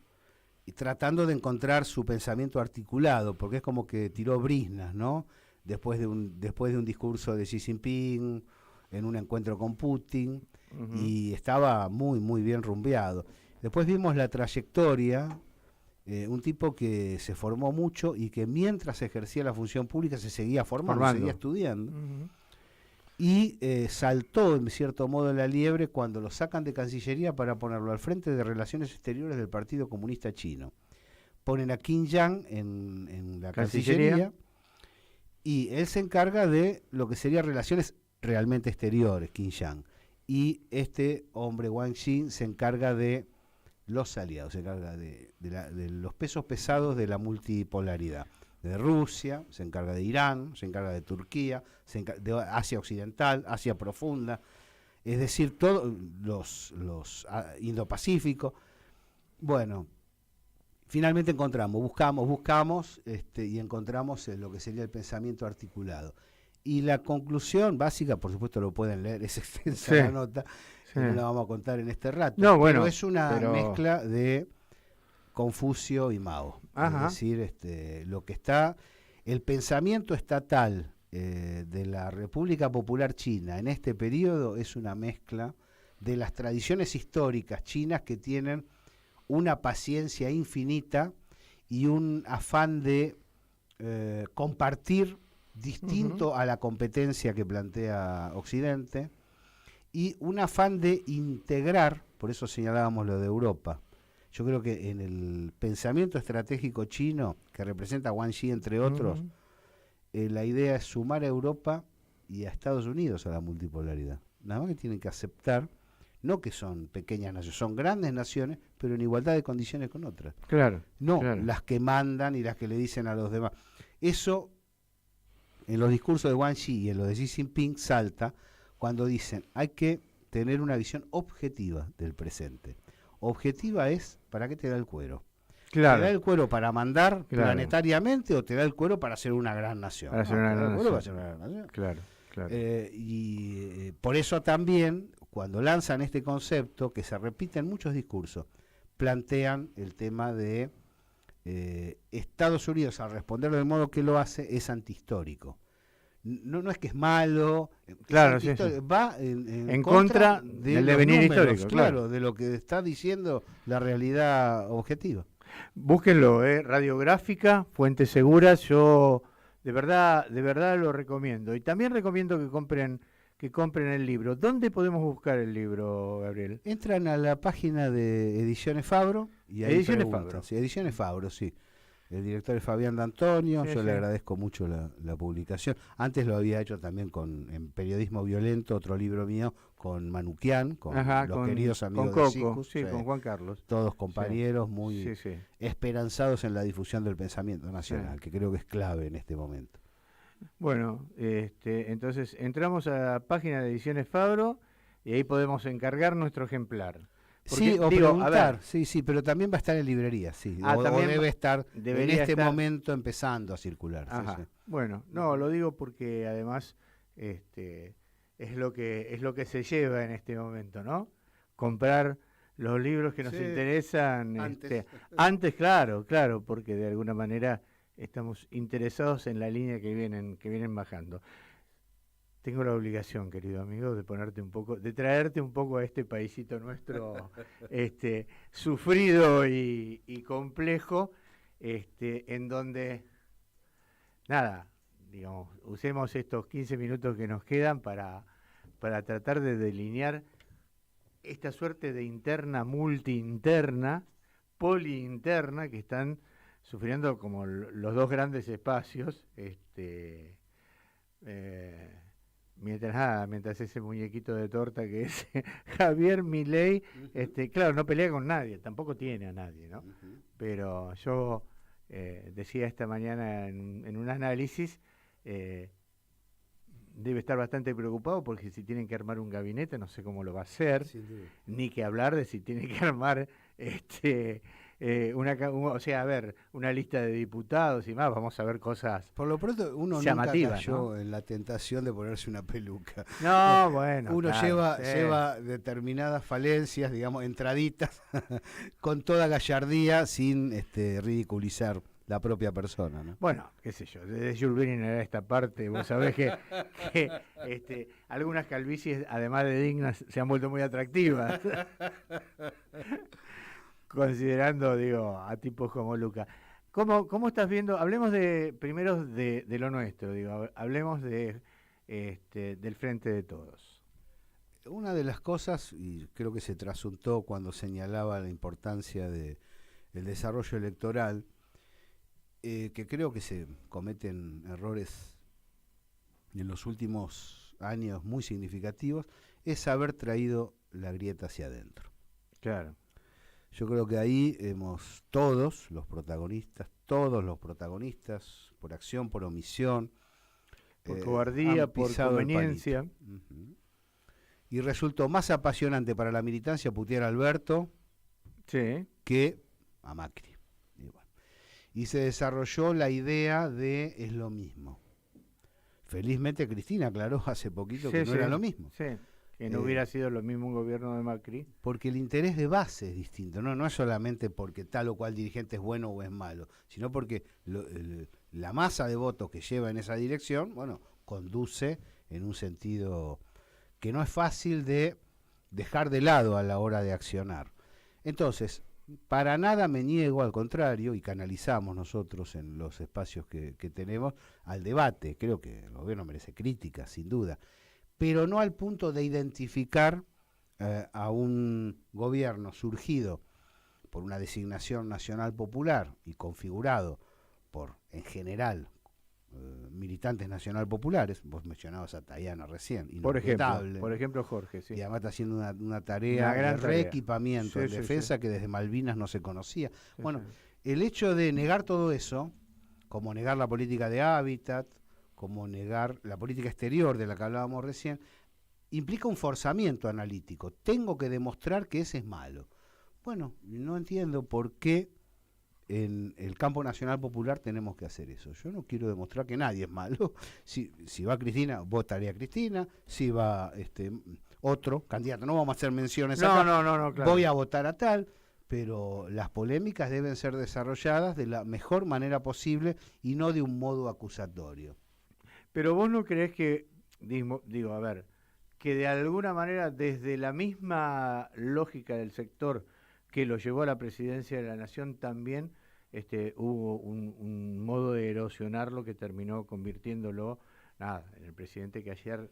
y tratando de encontrar su pensamiento articulado, porque es como que tiró briznas, ¿no? Después de un discurso de Xi Jinping, en un encuentro con Putin, y estaba muy, muy bien rumbeado. Después vimos la trayectoria, un tipo que se formó mucho y que mientras ejercía la función pública se seguía formando. Seguía estudiando. Y saltó, en cierto modo, la liebre cuando lo sacan de Cancillería para ponerlo al frente de Relaciones Exteriores del Partido Comunista Chino. Ponen a Qin Yang en la Cancillería y él se encarga de lo que serían relaciones realmente exteriores, Qin Yang. Y este hombre, Wang Yi, se encarga de los aliados, se encarga de los pesos pesados de la multipolaridad. De Rusia, se encarga de Irán, se encarga de Turquía, de Asia Occidental, Asia Profunda, es decir, todos los Indo-Pacífico. Bueno, finalmente buscamos y encontramos lo que sería el pensamiento articulado. Y la conclusión básica, por supuesto lo pueden leer, es extensa la nota, no la vamos a contar en este rato, pero es una mezcla de Confucio y Mao. Ajá. Es decir, lo que está, el pensamiento estatal de la República Popular China en este periodo es una mezcla de las tradiciones históricas chinas que tienen una paciencia infinita y un afán de compartir distinto a la competencia que plantea Occidente, y un afán de integrar, por eso señalábamos lo de Europa. Yo creo que en el pensamiento estratégico chino, que representa Wang Yi entre otros, la idea es sumar a Europa y a Estados Unidos a la multipolaridad. Nada más que tienen que aceptar, no que son pequeñas naciones, son grandes naciones, pero en igualdad de condiciones con otras. Las que mandan y las que le dicen a los demás. Eso, en los discursos de Wang Yi y en los de Xi Jinping, salta cuando dicen hay que tener una visión objetiva del presente. Objetiva es, ¿para qué te da el cuero? ¿Te da el cuero para mandar planetariamente o te da el cuero para ser una gran nación? Para ser una gran nación. Y por eso también, cuando lanzan este concepto, que se repite en muchos discursos, plantean el tema de Estados Unidos, al responder del modo que lo hace, es antihistórico. No es que es malo, va en contra del devenir histórico, de lo que está diciendo la realidad objetiva. Búsquenlo, Radiográfica, Fuentes Seguras, yo de verdad lo recomiendo. Y también recomiendo que compren el libro. ¿Dónde podemos buscar el libro, Gabriel? Entran a la página de Ediciones Fabro y ahí preguntan. Sí, Ediciones Fabro, sí. El director es Fabián D'Antonio, yo le agradezco mucho la publicación. Antes lo había hecho también en Periodismo Violento, otro libro mío, con Manuquian, con los queridos amigos de Sicus, con Juan Carlos. Todos compañeros muy esperanzados en la difusión del pensamiento nacional, que creo que es clave en este momento. Bueno, entonces entramos a la página de Ediciones Fabro y ahí podemos encargar nuestro ejemplar. Porque, preguntar, pero también va a estar en librería, o debe estar en este momento empezando a circular. Bueno, lo digo porque además es lo que se lleva en este momento, ¿no? Comprar los libros que nos interesan antes, claro, porque de alguna manera estamos interesados en la línea que vienen bajando. Tengo la obligación, querido amigo, de traerte un poco a este paisito nuestro, sufrido y complejo, en donde, digamos, usemos estos 15 minutos que nos quedan para tratar de delinear esta suerte de interna, multi-interna, poli-interna que están sufriendo como los dos grandes espacios, mientras ese muñequito de torta que es Javier Milei, claro, no pelea con nadie, tampoco tiene a nadie, ¿no? Pero yo decía esta mañana en un análisis, debe estar bastante preocupado porque si tienen que armar un gabinete no sé cómo lo va a hacer, ni que hablar de si tiene que armar una lista de diputados y más. Vamos a ver cosas por lo pronto uno llamativas, nunca cayó, ¿no?, en la tentación de ponerse una peluca. No, bueno, uno claro, lleva determinadas falencias, digamos, entraditas con toda gallardía, sin ridiculizar la propia persona, ¿no? Bueno, qué sé yo, desde Jules Verne a esta parte, vos sabés que algunas calvicies, además de dignas, se han vuelto muy atractivas. Considerando, digo, a tipos como Luca. ¿Cómo estás viendo? Hablemos primero de lo nuestro, digo, hablemos del Frente de Todos. Una de las cosas, y creo que se trasuntó cuando señalaba la importancia del desarrollo electoral, que creo que se cometen errores en los últimos años muy significativos, es haber traído la grieta hacia adentro. Claro. Yo creo que ahí todos los protagonistas, por acción, por omisión, por cobardía, por conveniencia. Y resultó más apasionante para la militancia putear a Alberto que a Macri. Y se desarrolló la idea de es lo mismo. Felizmente Cristina aclaró hace poquito que no era lo mismo. Sí, que no hubiera sido lo mismo un gobierno de Macri. Porque el interés de base es distinto, no es solamente porque tal o cual dirigente es bueno o es malo, sino porque la masa de votos que lleva en esa dirección, conduce en un sentido que no es fácil de dejar de lado a la hora de accionar. Entonces, para nada me niego, al contrario, y canalizamos nosotros en los espacios que tenemos al debate. Creo que el gobierno merece crítica, sin duda, pero no al punto de identificar a un gobierno surgido por una designación nacional popular y configurado por, en general, militantes nacional populares. Vos mencionabas a Tayana recién, por ejemplo Jorge, sí. Y además está haciendo una tarea de reequipamiento en defensa que desde Malvinas no se conocía. El hecho de negar todo eso, como negar la política de hábitat, como negar la política exterior de la que hablábamos recién, implica un forzamiento analítico. Tengo que demostrar que ese es malo. Bueno, no entiendo por qué en el campo nacional popular tenemos que hacer eso. Yo no quiero demostrar que nadie es malo. Si va Cristina, votaré a Cristina. Si va otro candidato, no vamos a hacer menciones acá. No, claro. Voy a votar a tal, pero las polémicas deben ser desarrolladas de la mejor manera posible y no de un modo acusatorio. Pero vos no creés que, que de alguna manera desde la misma lógica del sector que lo llevó a la presidencia de la Nación también hubo un modo de erosionarlo que terminó convirtiéndolo en el presidente que ayer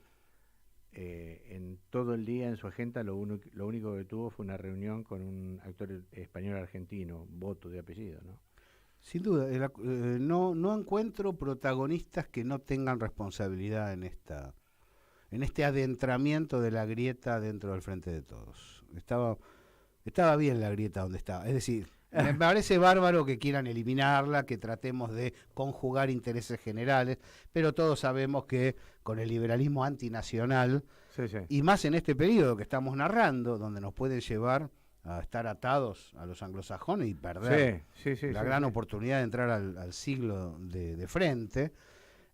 en todo el día en su agenda lo único que tuvo fue una reunión con un actor español argentino, Boto de apellido, ¿no? Sin duda, no encuentro protagonistas que no tengan responsabilidad en este adentramiento de la grieta dentro del Frente de Todos. Estaba bien la grieta donde estaba, es decir, me parece bárbaro que quieran eliminarla, que tratemos de conjugar intereses generales, pero todos sabemos que con el liberalismo antinacional, y más en este periodo que estamos narrando, donde nos pueden llevar a estar atados a los anglosajones y perder la gran oportunidad de entrar al siglo de frente,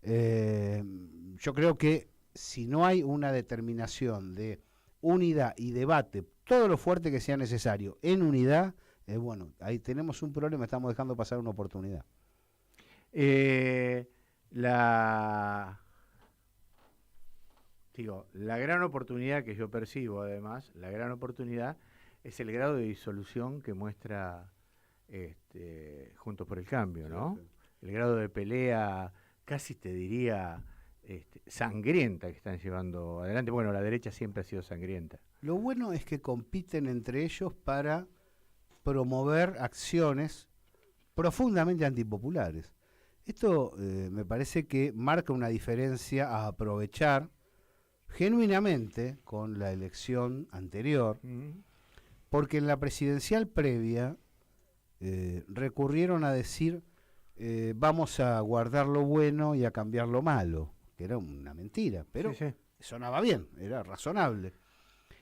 yo creo que si no hay una determinación de unidad y debate, todo lo fuerte que sea necesario en unidad, ahí tenemos un problema, estamos dejando pasar una oportunidad. La gran oportunidad que yo percibo, además, la gran oportunidad es el grado de disolución que muestra Juntos por el Cambio, ¿no? El grado de pelea casi te diría sangrienta que están llevando adelante. Bueno, la derecha siempre ha sido sangrienta. Lo bueno es que compiten entre ellos para promover acciones profundamente antipopulares. Esto me parece que marca una diferencia a aprovechar genuinamente con la elección anterior, porque en la presidencial previa recurrieron a decir vamos a guardar lo bueno y a cambiar lo malo, que era una mentira, pero sonaba bien, era razonable.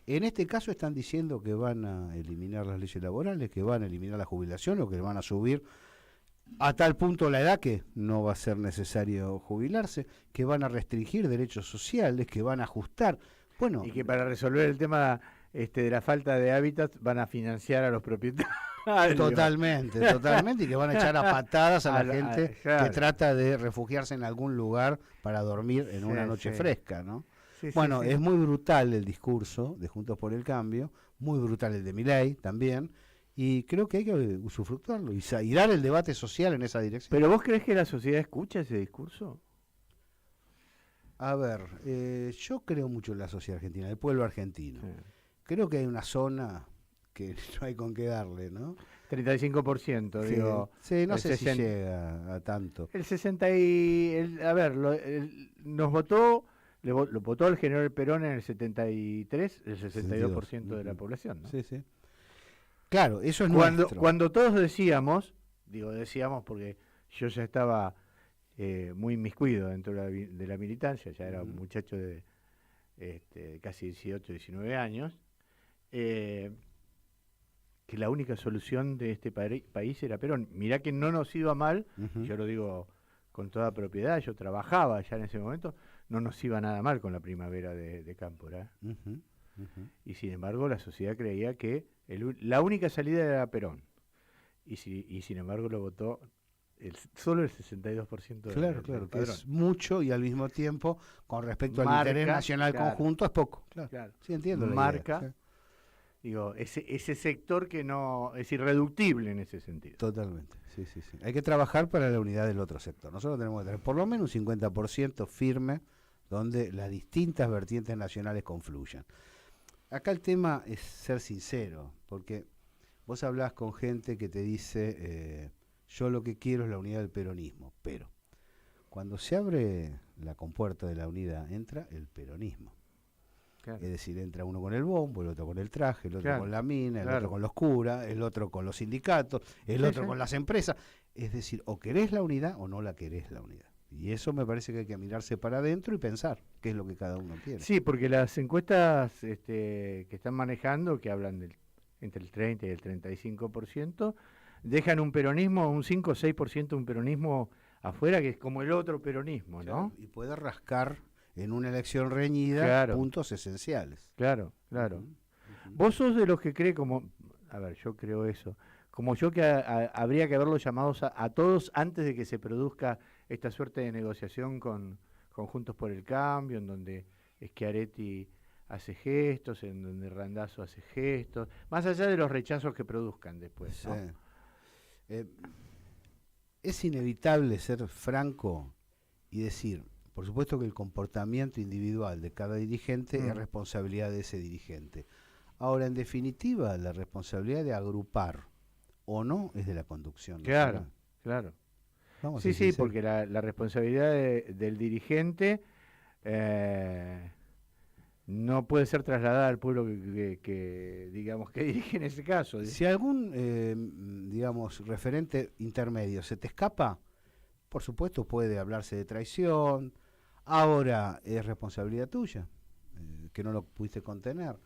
En este caso están diciendo que van a eliminar las leyes laborales, que van a eliminar la jubilación o que van a subir a tal punto la edad que no va a ser necesario jubilarse, que van a restringir derechos sociales, que van a ajustar. Bueno, y que para resolver el tema de la falta de hábitat van a financiar a los propietarios. Totalmente, y que van a echar a patadas a la gente que trata de refugiarse en algún lugar para dormir en una noche fresca, ¿no? Bueno, es muy brutal el discurso de Juntos por el Cambio, muy brutal el de Milei también, y creo que hay que usufructuarlo y dar el debate social en esa dirección. ¿Pero vos crees que la sociedad escucha ese discurso? A ver, yo creo mucho en la sociedad argentina, el pueblo argentino. Creo que hay una zona que no hay con qué darle, ¿no? 35%, digo. Sí, no sé si llega a tanto. El 60 nos votó... Lo votó el general Perón en el 73, el 62% de la población, ¿no? Sí. Claro, eso es nuestro. Cuando todos decíamos porque yo ya estaba muy inmiscuido dentro de la militancia, ya era un muchacho de casi 18, 19 años, que la única solución de este país era Perón. Mirá que no nos iba mal, yo lo digo con toda propiedad, yo trabajaba ya en ese momento, no nos iba nada mal con la primavera de Cámpora. Y sin embargo la sociedad creía que la única salida era Perón. Y sin embargo lo votó solo el 62% de Claro, que es mucho y al mismo tiempo, con respecto al interés nacional conjunto, es poco. Claro. Sí, entiendo la marca, idea, digo, ese sector que no es irreductible en ese sentido. Totalmente, sí. Hay que trabajar para la unidad del otro sector. Nosotros tenemos que tener por lo menos un 50% firme donde las distintas vertientes nacionales confluyan. Acá el tema es ser sincero, porque vos hablás con gente que te dice, yo lo que quiero es la unidad del peronismo, pero cuando se abre la compuerta de la unidad, entra el peronismo. Claro. Es decir, entra uno con el bombo, el otro con el traje, el otro con la mina, el otro con los curas, el otro con los sindicatos, el otro con las empresas. Es decir, o querés la unidad o no la querés la unidad. Y eso me parece que hay que mirarse para adentro y pensar qué es lo que cada uno quiere. Sí, porque las encuestas que están manejando, que hablan entre el 30 y el 35%, dejan un peronismo, un 5 o 6% un peronismo afuera, que es como el otro peronismo, ¿no? Claro, y puede rascar en una elección reñida puntos esenciales. Claro. Vos sos de los que cree yo creo eso, como yo que habría que haberlos llamados a todos antes de que se produzca esta suerte de negociación con Juntos por el Cambio, en donde Schiaretti hace gestos, en donde Randazzo hace gestos, más allá de los rechazos que produzcan después, ¿no? Es inevitable ser franco y decir, por supuesto que el comportamiento individual de cada dirigente es responsabilidad de ese dirigente. Ahora, en definitiva, la responsabilidad de agrupar o no es de la conducción. Claro. Sí, porque la responsabilidad del dirigente no puede ser trasladada al pueblo que digamos que dirige en ese caso. Si algún referente intermedio se te escapa, por supuesto puede hablarse de traición. Ahora es responsabilidad tuya, que no lo pudiste contener.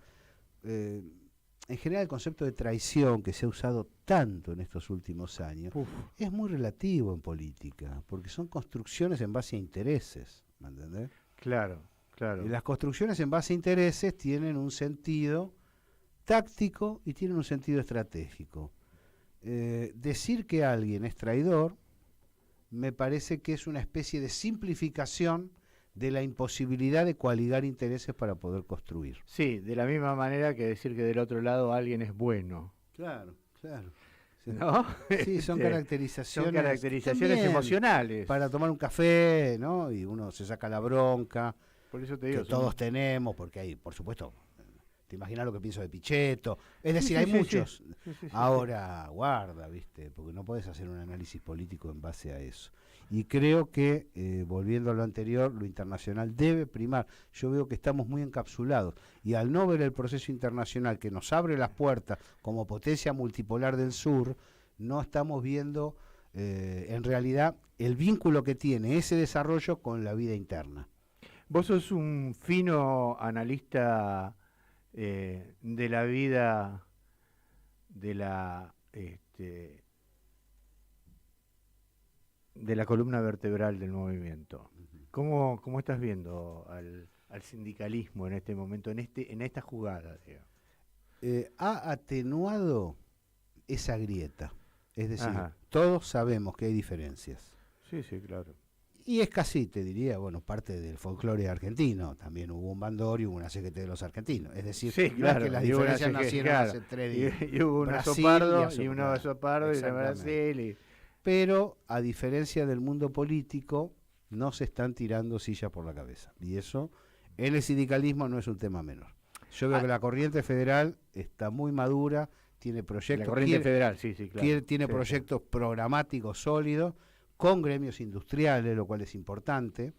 En general el concepto de traición, que se ha usado tanto en estos últimos años, es muy relativo en política, porque son construcciones en base a intereses, ¿me entendés? Claro. Y las construcciones en base a intereses tienen un sentido táctico y tienen un sentido estratégico. Decir que alguien es traidor me parece que es una especie de simplificación de la imposibilidad de coaligar intereses para poder construir. Sí, de la misma manera que decir que del otro lado alguien es bueno. Claro. ¿no? Sí, son caracterizaciones. Son caracterizaciones también emocionales. Para tomar un café, ¿no? Y uno se saca la bronca. Por eso te digo. Que todos tenemos, porque hay, por supuesto, te imaginas lo que pienso de Pichetto. Es decir, hay muchos. Ahora, guarda, ¿viste? Porque no podés hacer un análisis político en base a eso. Y creo que, volviendo a lo anterior, lo internacional debe primar. Yo veo que estamos muy encapsulados. Y al no ver el proceso internacional que nos abre las puertas como potencia multipolar del sur, no estamos viendo, en realidad, el vínculo que tiene ese desarrollo con la vida interna. Vos sos un fino analista de la vida de la columna vertebral del movimiento. ¿Cómo estás viendo al sindicalismo en este momento, en esta jugada? Ha atenuado esa grieta. Es decir, todos sabemos que hay diferencias. Sí, claro. Y es casi, te diría, bueno, parte del folclore argentino. También hubo un Bandor y hubo una CGT de los argentinos. Es decir, claro, no es que las diferencias nacieron hace 3 días. Y hubo un Azopardo y una Azopardo y una Brasil. Pero, a diferencia del mundo político, no se están tirando sillas por la cabeza. Y eso, en el sindicalismo, no es un tema menor. Yo veo que la corriente federal está muy madura, tiene proyectos. La corriente federal, sí, claro. Tiene proyectos programáticos sólidos, con gremios industriales, lo cual es importante.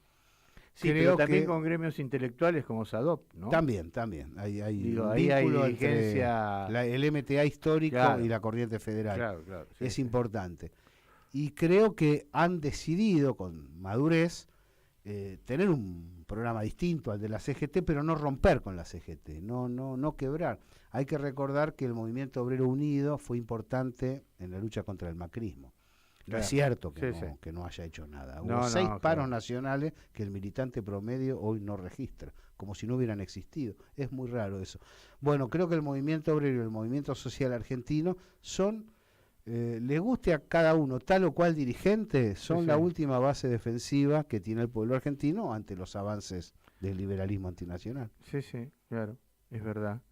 Sí, creo pero también con gremios intelectuales como SADOP, ¿no? También. Hay un ahí vínculo hay entre el MTA histórico y la corriente federal. Claro, es importante. Y creo que han decidido, con madurez, tener un programa distinto al de la CGT, pero no romper con la CGT, no quebrar. Hay que recordar que el Movimiento Obrero Unido fue importante en la lucha contra el macrismo. No es cierto que no haya hecho nada. Hubo 6 paros nacionales que el militante promedio hoy no registra, como si no hubieran existido. Es muy raro eso. Bueno, creo que el movimiento obrero y el movimiento social argentino son, les guste a cada uno tal o cual dirigente, son la última base defensiva que tiene el pueblo argentino ante los avances del liberalismo antinacional. Sí, claro, es verdad.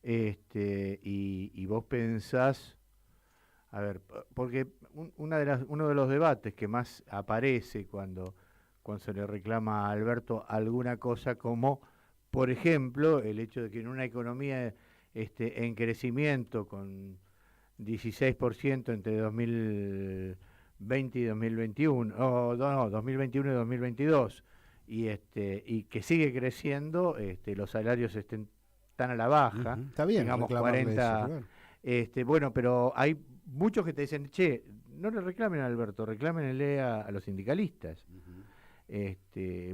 Y vos pensás... A ver, porque uno de los debates que más aparece cuando se le reclama a Alberto alguna cosa, como por ejemplo el hecho de que en una economía en crecimiento con 16% entre 2020 y 2021, 2021 y 2022, y que sigue creciendo, los salarios están a la baja, está bien, digamos 40, eso, bueno, pero hay muchos que te dicen, che, no le reclamen a Alberto, reclámenle a los sindicalistas.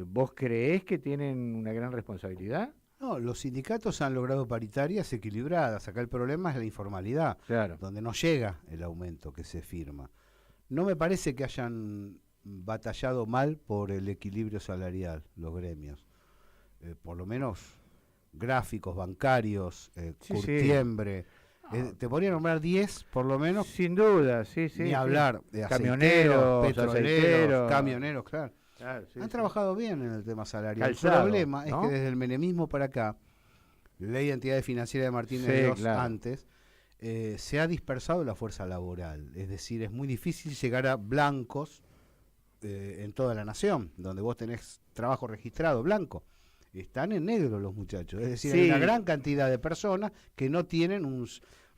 ¿Vos creés que tienen una gran responsabilidad? No, los sindicatos han logrado paritarias equilibradas. Acá el problema es la informalidad, donde no llega el aumento que se firma. No me parece que hayan batallado mal por el equilibrio salarial, los gremios. Por lo menos gráficos, bancarios, curtiembre... te podría nombrar 10 por lo menos. Sin duda, Ni hablar de camioneros, petroleros, camioneros, claro. Han trabajado bien en el tema salarial. El problema es que desde el menemismo para acá, ley de entidades financieras de Martínez de Dios antes, se ha dispersado la fuerza laboral. Es decir, es muy difícil llegar a blancos en toda la nación, donde vos tenés trabajo registrado blanco. Están en negro los muchachos, es decir, hay una gran cantidad de personas que no tienen un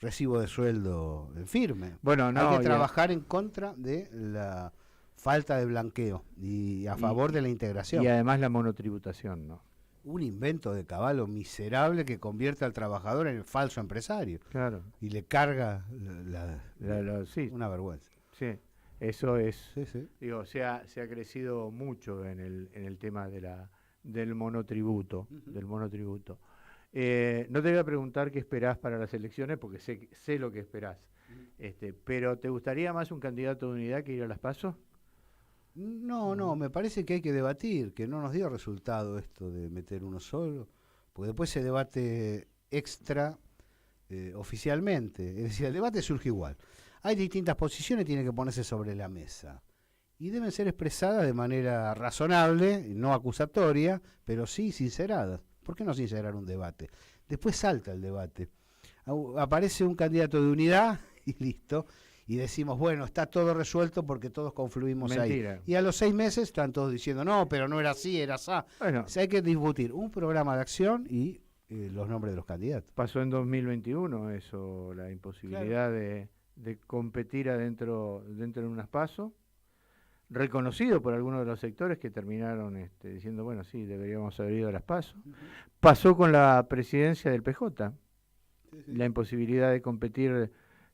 recibo de sueldo firme. Bueno, hay que trabajar en contra de la falta de blanqueo y a favor de la integración. Y además la monotributación, ¿no? Un invento de Caballo miserable que convierte al trabajador en falso empresario. Claro. Y le carga una vergüenza. Sí, eso es. Digo, se ha crecido mucho en el tema del monotributo, No te voy a preguntar qué esperás para las elecciones, porque sé lo que esperás. Pero ¿te gustaría más un candidato de unidad que ir a las PASO? No, me parece que hay que debatir, que no nos dio resultado esto de meter uno solo, porque después se debate extra oficialmente. Es decir, el debate surge igual. Hay distintas posiciones, tiene que ponerse sobre la mesa. Y deben ser expresadas de manera razonable, no acusatoria, pero sí sinceradas. ¿Por qué no sincerar un debate? Después salta el debate. Aparece un candidato de unidad y listo. y decimos, bueno, está todo resuelto porque todos confluimos Mentira. ahí. Y a los 6 meses están todos diciendo, no, pero no era así, era así. Bueno, O sea, hay que discutir un programa de acción y los nombres de los candidatos. pasó en 2021 eso, la imposibilidad de competir adentro de unas PASO, reconocido por algunos de los sectores que terminaron diciendo, bueno, sí, deberíamos haber ido a las PASO. Pasó con la presidencia del PJ, la imposibilidad de competir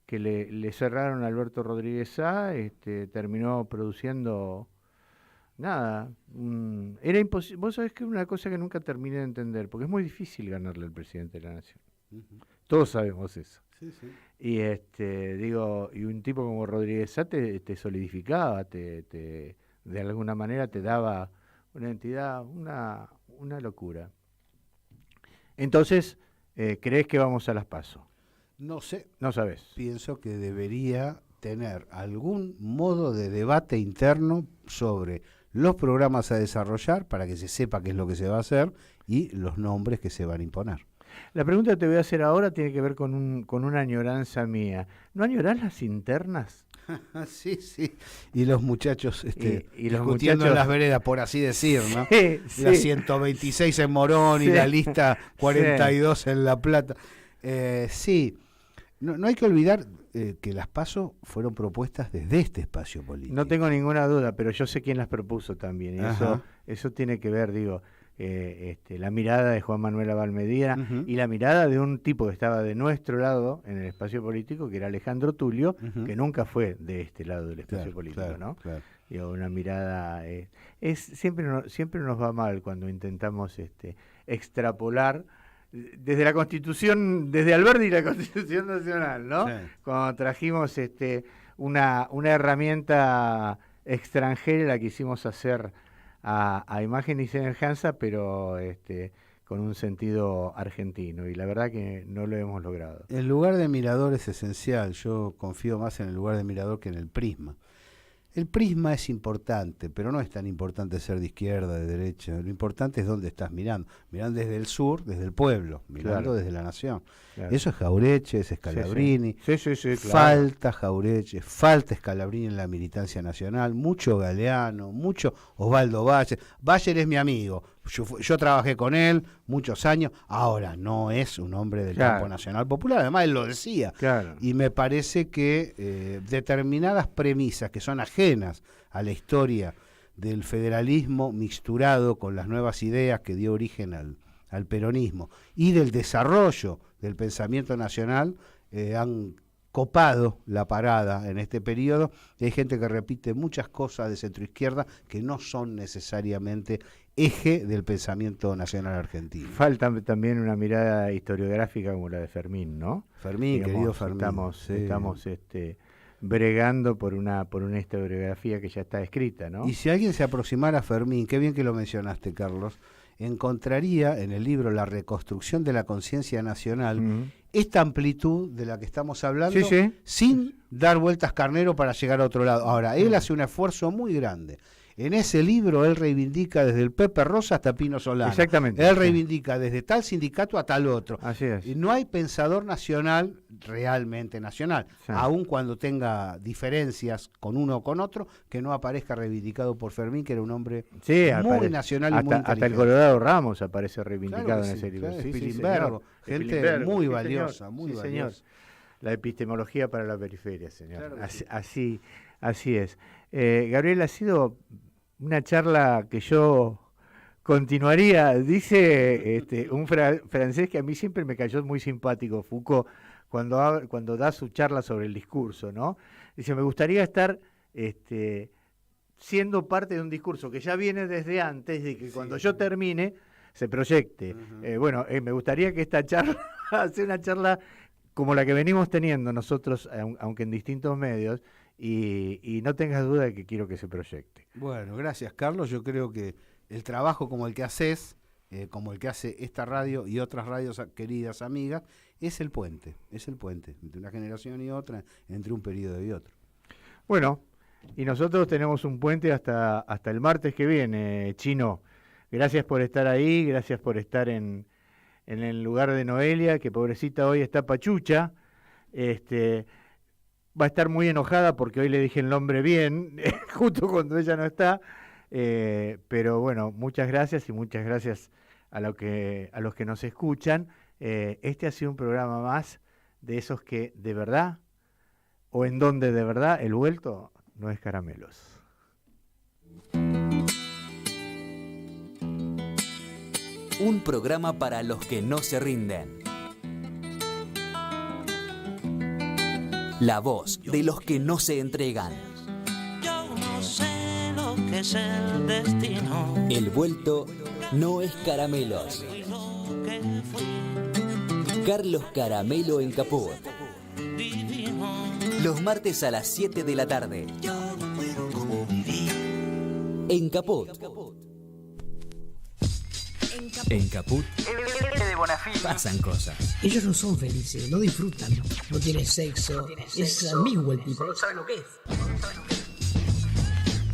que le cerraron a Alberto Rodríguez Sá, terminó produciendo nada. Era imposible. Vos sabés que es una cosa que nunca terminé de entender, porque es muy difícil ganarle al presidente de la Nación. Todos sabemos eso. Y y un tipo como Rodríguez Sá te solidificaba, de alguna manera te daba una entidad, una locura. Entonces, ¿crees que vamos a las PASO? No sé. No sabes. Pienso que debería tener algún modo de debate interno sobre los programas a desarrollar para que se sepa qué es lo que se va a hacer y los nombres que se van a imponer. La pregunta que te voy a hacer ahora tiene que ver con una añoranza mía. ¿No añorás las internas? Sí. Y los muchachos y los discutiendo en las veredas, por así decir, ¿no? Sí. La 126 en Morón y la lista 42 en La Plata. Sí. No hay que olvidar que las PASO fueron propuestas desde este espacio político. No tengo ninguna duda, pero yo sé quién las propuso también. Y eso tiene que ver, la mirada de Juan Manuel Abal Medina y la mirada de un tipo que estaba de nuestro lado en el espacio político, que era Alejandro Tulio, que nunca fue de este lado del espacio político, ¿no? Claro. Digo, una mirada... siempre nos va mal cuando intentamos extrapolar desde la Constitución, desde Alberti y la Constitución Nacional, ¿no? Sí. Cuando trajimos una herramienta extranjera, la quisimos hacer a imagen y semejanza, pero con un sentido argentino, y la verdad que no lo hemos logrado. El lugar de mirador es esencial. Yo confío más en el lugar de mirador que en el prisma. El prisma es importante, pero no es tan importante ser de izquierda, de derecha. Lo importante es dónde estás mirando. Mirando desde el sur, desde el pueblo, mirando desde la nación. Claro. Eso es Jauretche, es Scalabrini. Sí, claro. Falta Jauretche, falta Scalabrini en la militancia nacional, mucho Galeano, mucho Osvaldo Bayer. Bayer es mi amigo. Yo trabajé con él muchos años, ahora no es un hombre del campo nacional popular, además él lo decía, y me parece que determinadas premisas que son ajenas a la historia del federalismo mixturado con las nuevas ideas que dio origen al peronismo y del desarrollo del pensamiento nacional han copado la parada en este periodo. Hay gente que repite muchas cosas de centroizquierda que no son necesariamente eje del pensamiento nacional argentino. Falta también una mirada historiográfica como la de Fermín, ¿no? Fermín, querido Fermín. Estamos bregando por una historiografía que ya está escrita, ¿no? Y si alguien se aproximara a Fermín, qué bien que lo mencionaste, Carlos, encontraría en el libro La reconstrucción de la conciencia nacional esta amplitud de la que estamos hablando, sin dar vueltas carnero para llegar a otro lado. Ahora, él hace un esfuerzo muy grande. En ese libro él reivindica desde el Pepe Rosa hasta Pino Solano. Exactamente. Él reivindica desde tal sindicato a tal otro. Así es. Y no hay pensador nacional, realmente nacional, aun cuando tenga diferencias con uno o con otro, que no aparezca reivindicado por Fermín, que era un hombre muy nacional y muy inteligente. Hasta el Colorado Ramos aparece reivindicado en ese libro. Spilimbergo, gente muy valiosa, muy valiosa. Señor. La epistemología para la periferia, señor. Así es. Gabriel, ha sido una charla que yo continuaría. Dice un francés que a mí siempre me cayó muy simpático, Foucault, cuando da su charla sobre el discurso, ¿no? Dice, me gustaría estar siendo parte de un discurso que ya viene desde antes de que cuando yo termine se proyecte. Me gustaría que esta charla sea una charla como la que venimos teniendo nosotros, aunque en distintos medios, y no tengas duda de que quiero que se proyecte. Bueno, gracias, Carlos. Yo creo que el trabajo como el que haces, como el que hace esta radio y otras radios queridas amigas, es el puente entre una generación y otra, entre un periodo y otro. Bueno, y nosotros tenemos un puente hasta el martes que viene, Chino. Gracias por estar ahí, gracias por estar en el lugar de Noelia, que pobrecita hoy está pachucha. va a estar muy enojada porque hoy le dije el nombre bien, justo cuando ella no está. Pero bueno, muchas gracias y muchas gracias a los que nos escuchan. Este ha sido un programa más de esos que de verdad, o en donde de verdad el vuelto no es caramelos. Un programa para los que no se rinden. La voz de los que no se entregan. Yo no sé lo que es el destino. El vuelto no es caramelos. Carlos Caramelo en Caput. Los martes a las 7 de la tarde. En Caput. En Caput pasan cosas. Ellos no son felices, no disfrutan, no tienen sexo, es ambiguo el tipo, no sabe lo que es.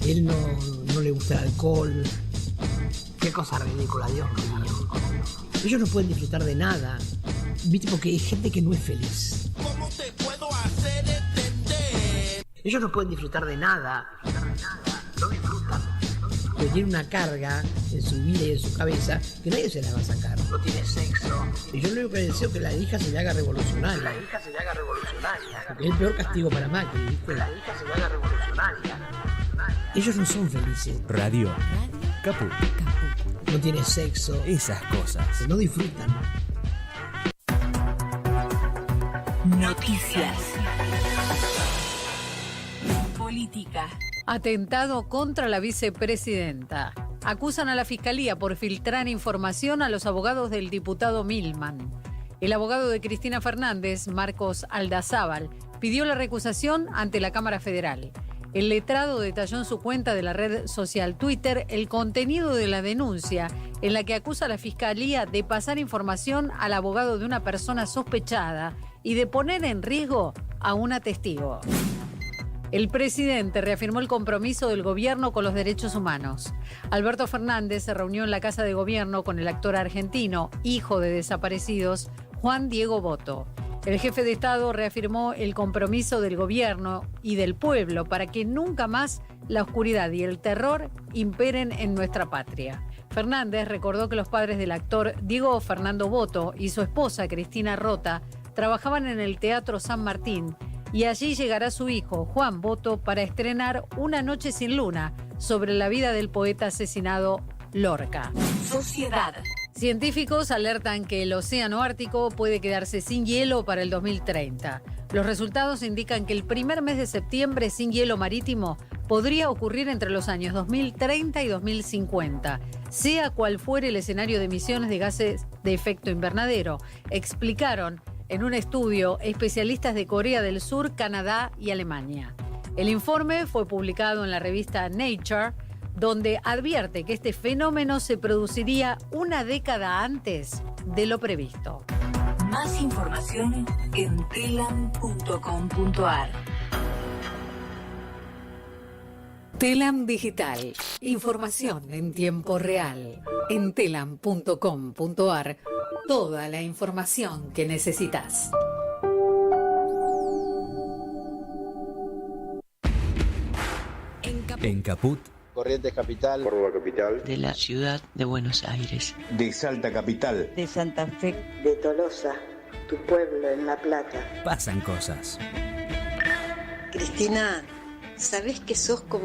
Él no le gusta el alcohol. Qué cosa ridícula, Dios mío. Ellos no pueden disfrutar de nada, ¿viste? Porque hay gente que no es feliz. ¿Cómo te puedo hacer entender? Ellos no pueden disfrutar de nada, no disfrutan. Porque tiene una carga en su vida y en su cabeza que nadie se la va a sacar. No tiene sexo. Y yo lo único que deseo es que la hija se le haga revolucionaria. Porque es el peor castigo para Macri, ¿viste? Que la hija se le haga revolucionaria. Ellos no son felices. Radio Caput. No tiene sexo. Esas cosas. No disfrutan. Noticias. Política. Atentado contra la vicepresidenta. Acusan a la Fiscalía por filtrar información a los abogados del diputado Milman. El abogado de Cristina Fernández, Marcos Aldazábal, pidió la recusación ante la Cámara Federal. El letrado detalló en su cuenta de la red social Twitter el contenido de la denuncia en la que acusa a la Fiscalía de pasar información al abogado de una persona sospechada y de poner en riesgo a una testigo. El presidente reafirmó el compromiso del gobierno con los derechos humanos. Alberto Fernández se reunió en la Casa de Gobierno con el actor argentino, hijo de desaparecidos, Juan Diego Botto. El jefe de Estado reafirmó el compromiso del gobierno y del pueblo para que nunca más la oscuridad y el terror imperen en nuestra patria. Fernández recordó que los padres del actor Diego Fernando Botto y su esposa Cristina Rota trabajaban en el Teatro San Martín y allí llegará su hijo, Juan Botto, para estrenar Una noche sin luna, sobre la vida del poeta asesinado Lorca. Sociedad. Científicos alertan que el océano Ártico puede quedarse sin hielo para el 2030. Los resultados indican que el primer mes de septiembre sin hielo marítimo podría ocurrir entre los años 2030 y 2050, sea cual fuere el escenario de emisiones de gases de efecto invernadero, explicaron en un estudio especialistas de Corea del Sur, Canadá y Alemania. El informe fue publicado en la revista Nature, donde advierte que este fenómeno se produciría una década antes de lo previsto. Más información en telam.com.ar. Telam Digital. Información en tiempo real. En telam.com.ar. Toda la información que necesitas. En Caput. Corrientes Capital. Córdoba Capital. De la ciudad de Buenos Aires. De Salta Capital. De Santa Fe. De Tolosa, tu pueblo en La Plata. Pasan cosas. Cristina, ¿sabés que sos como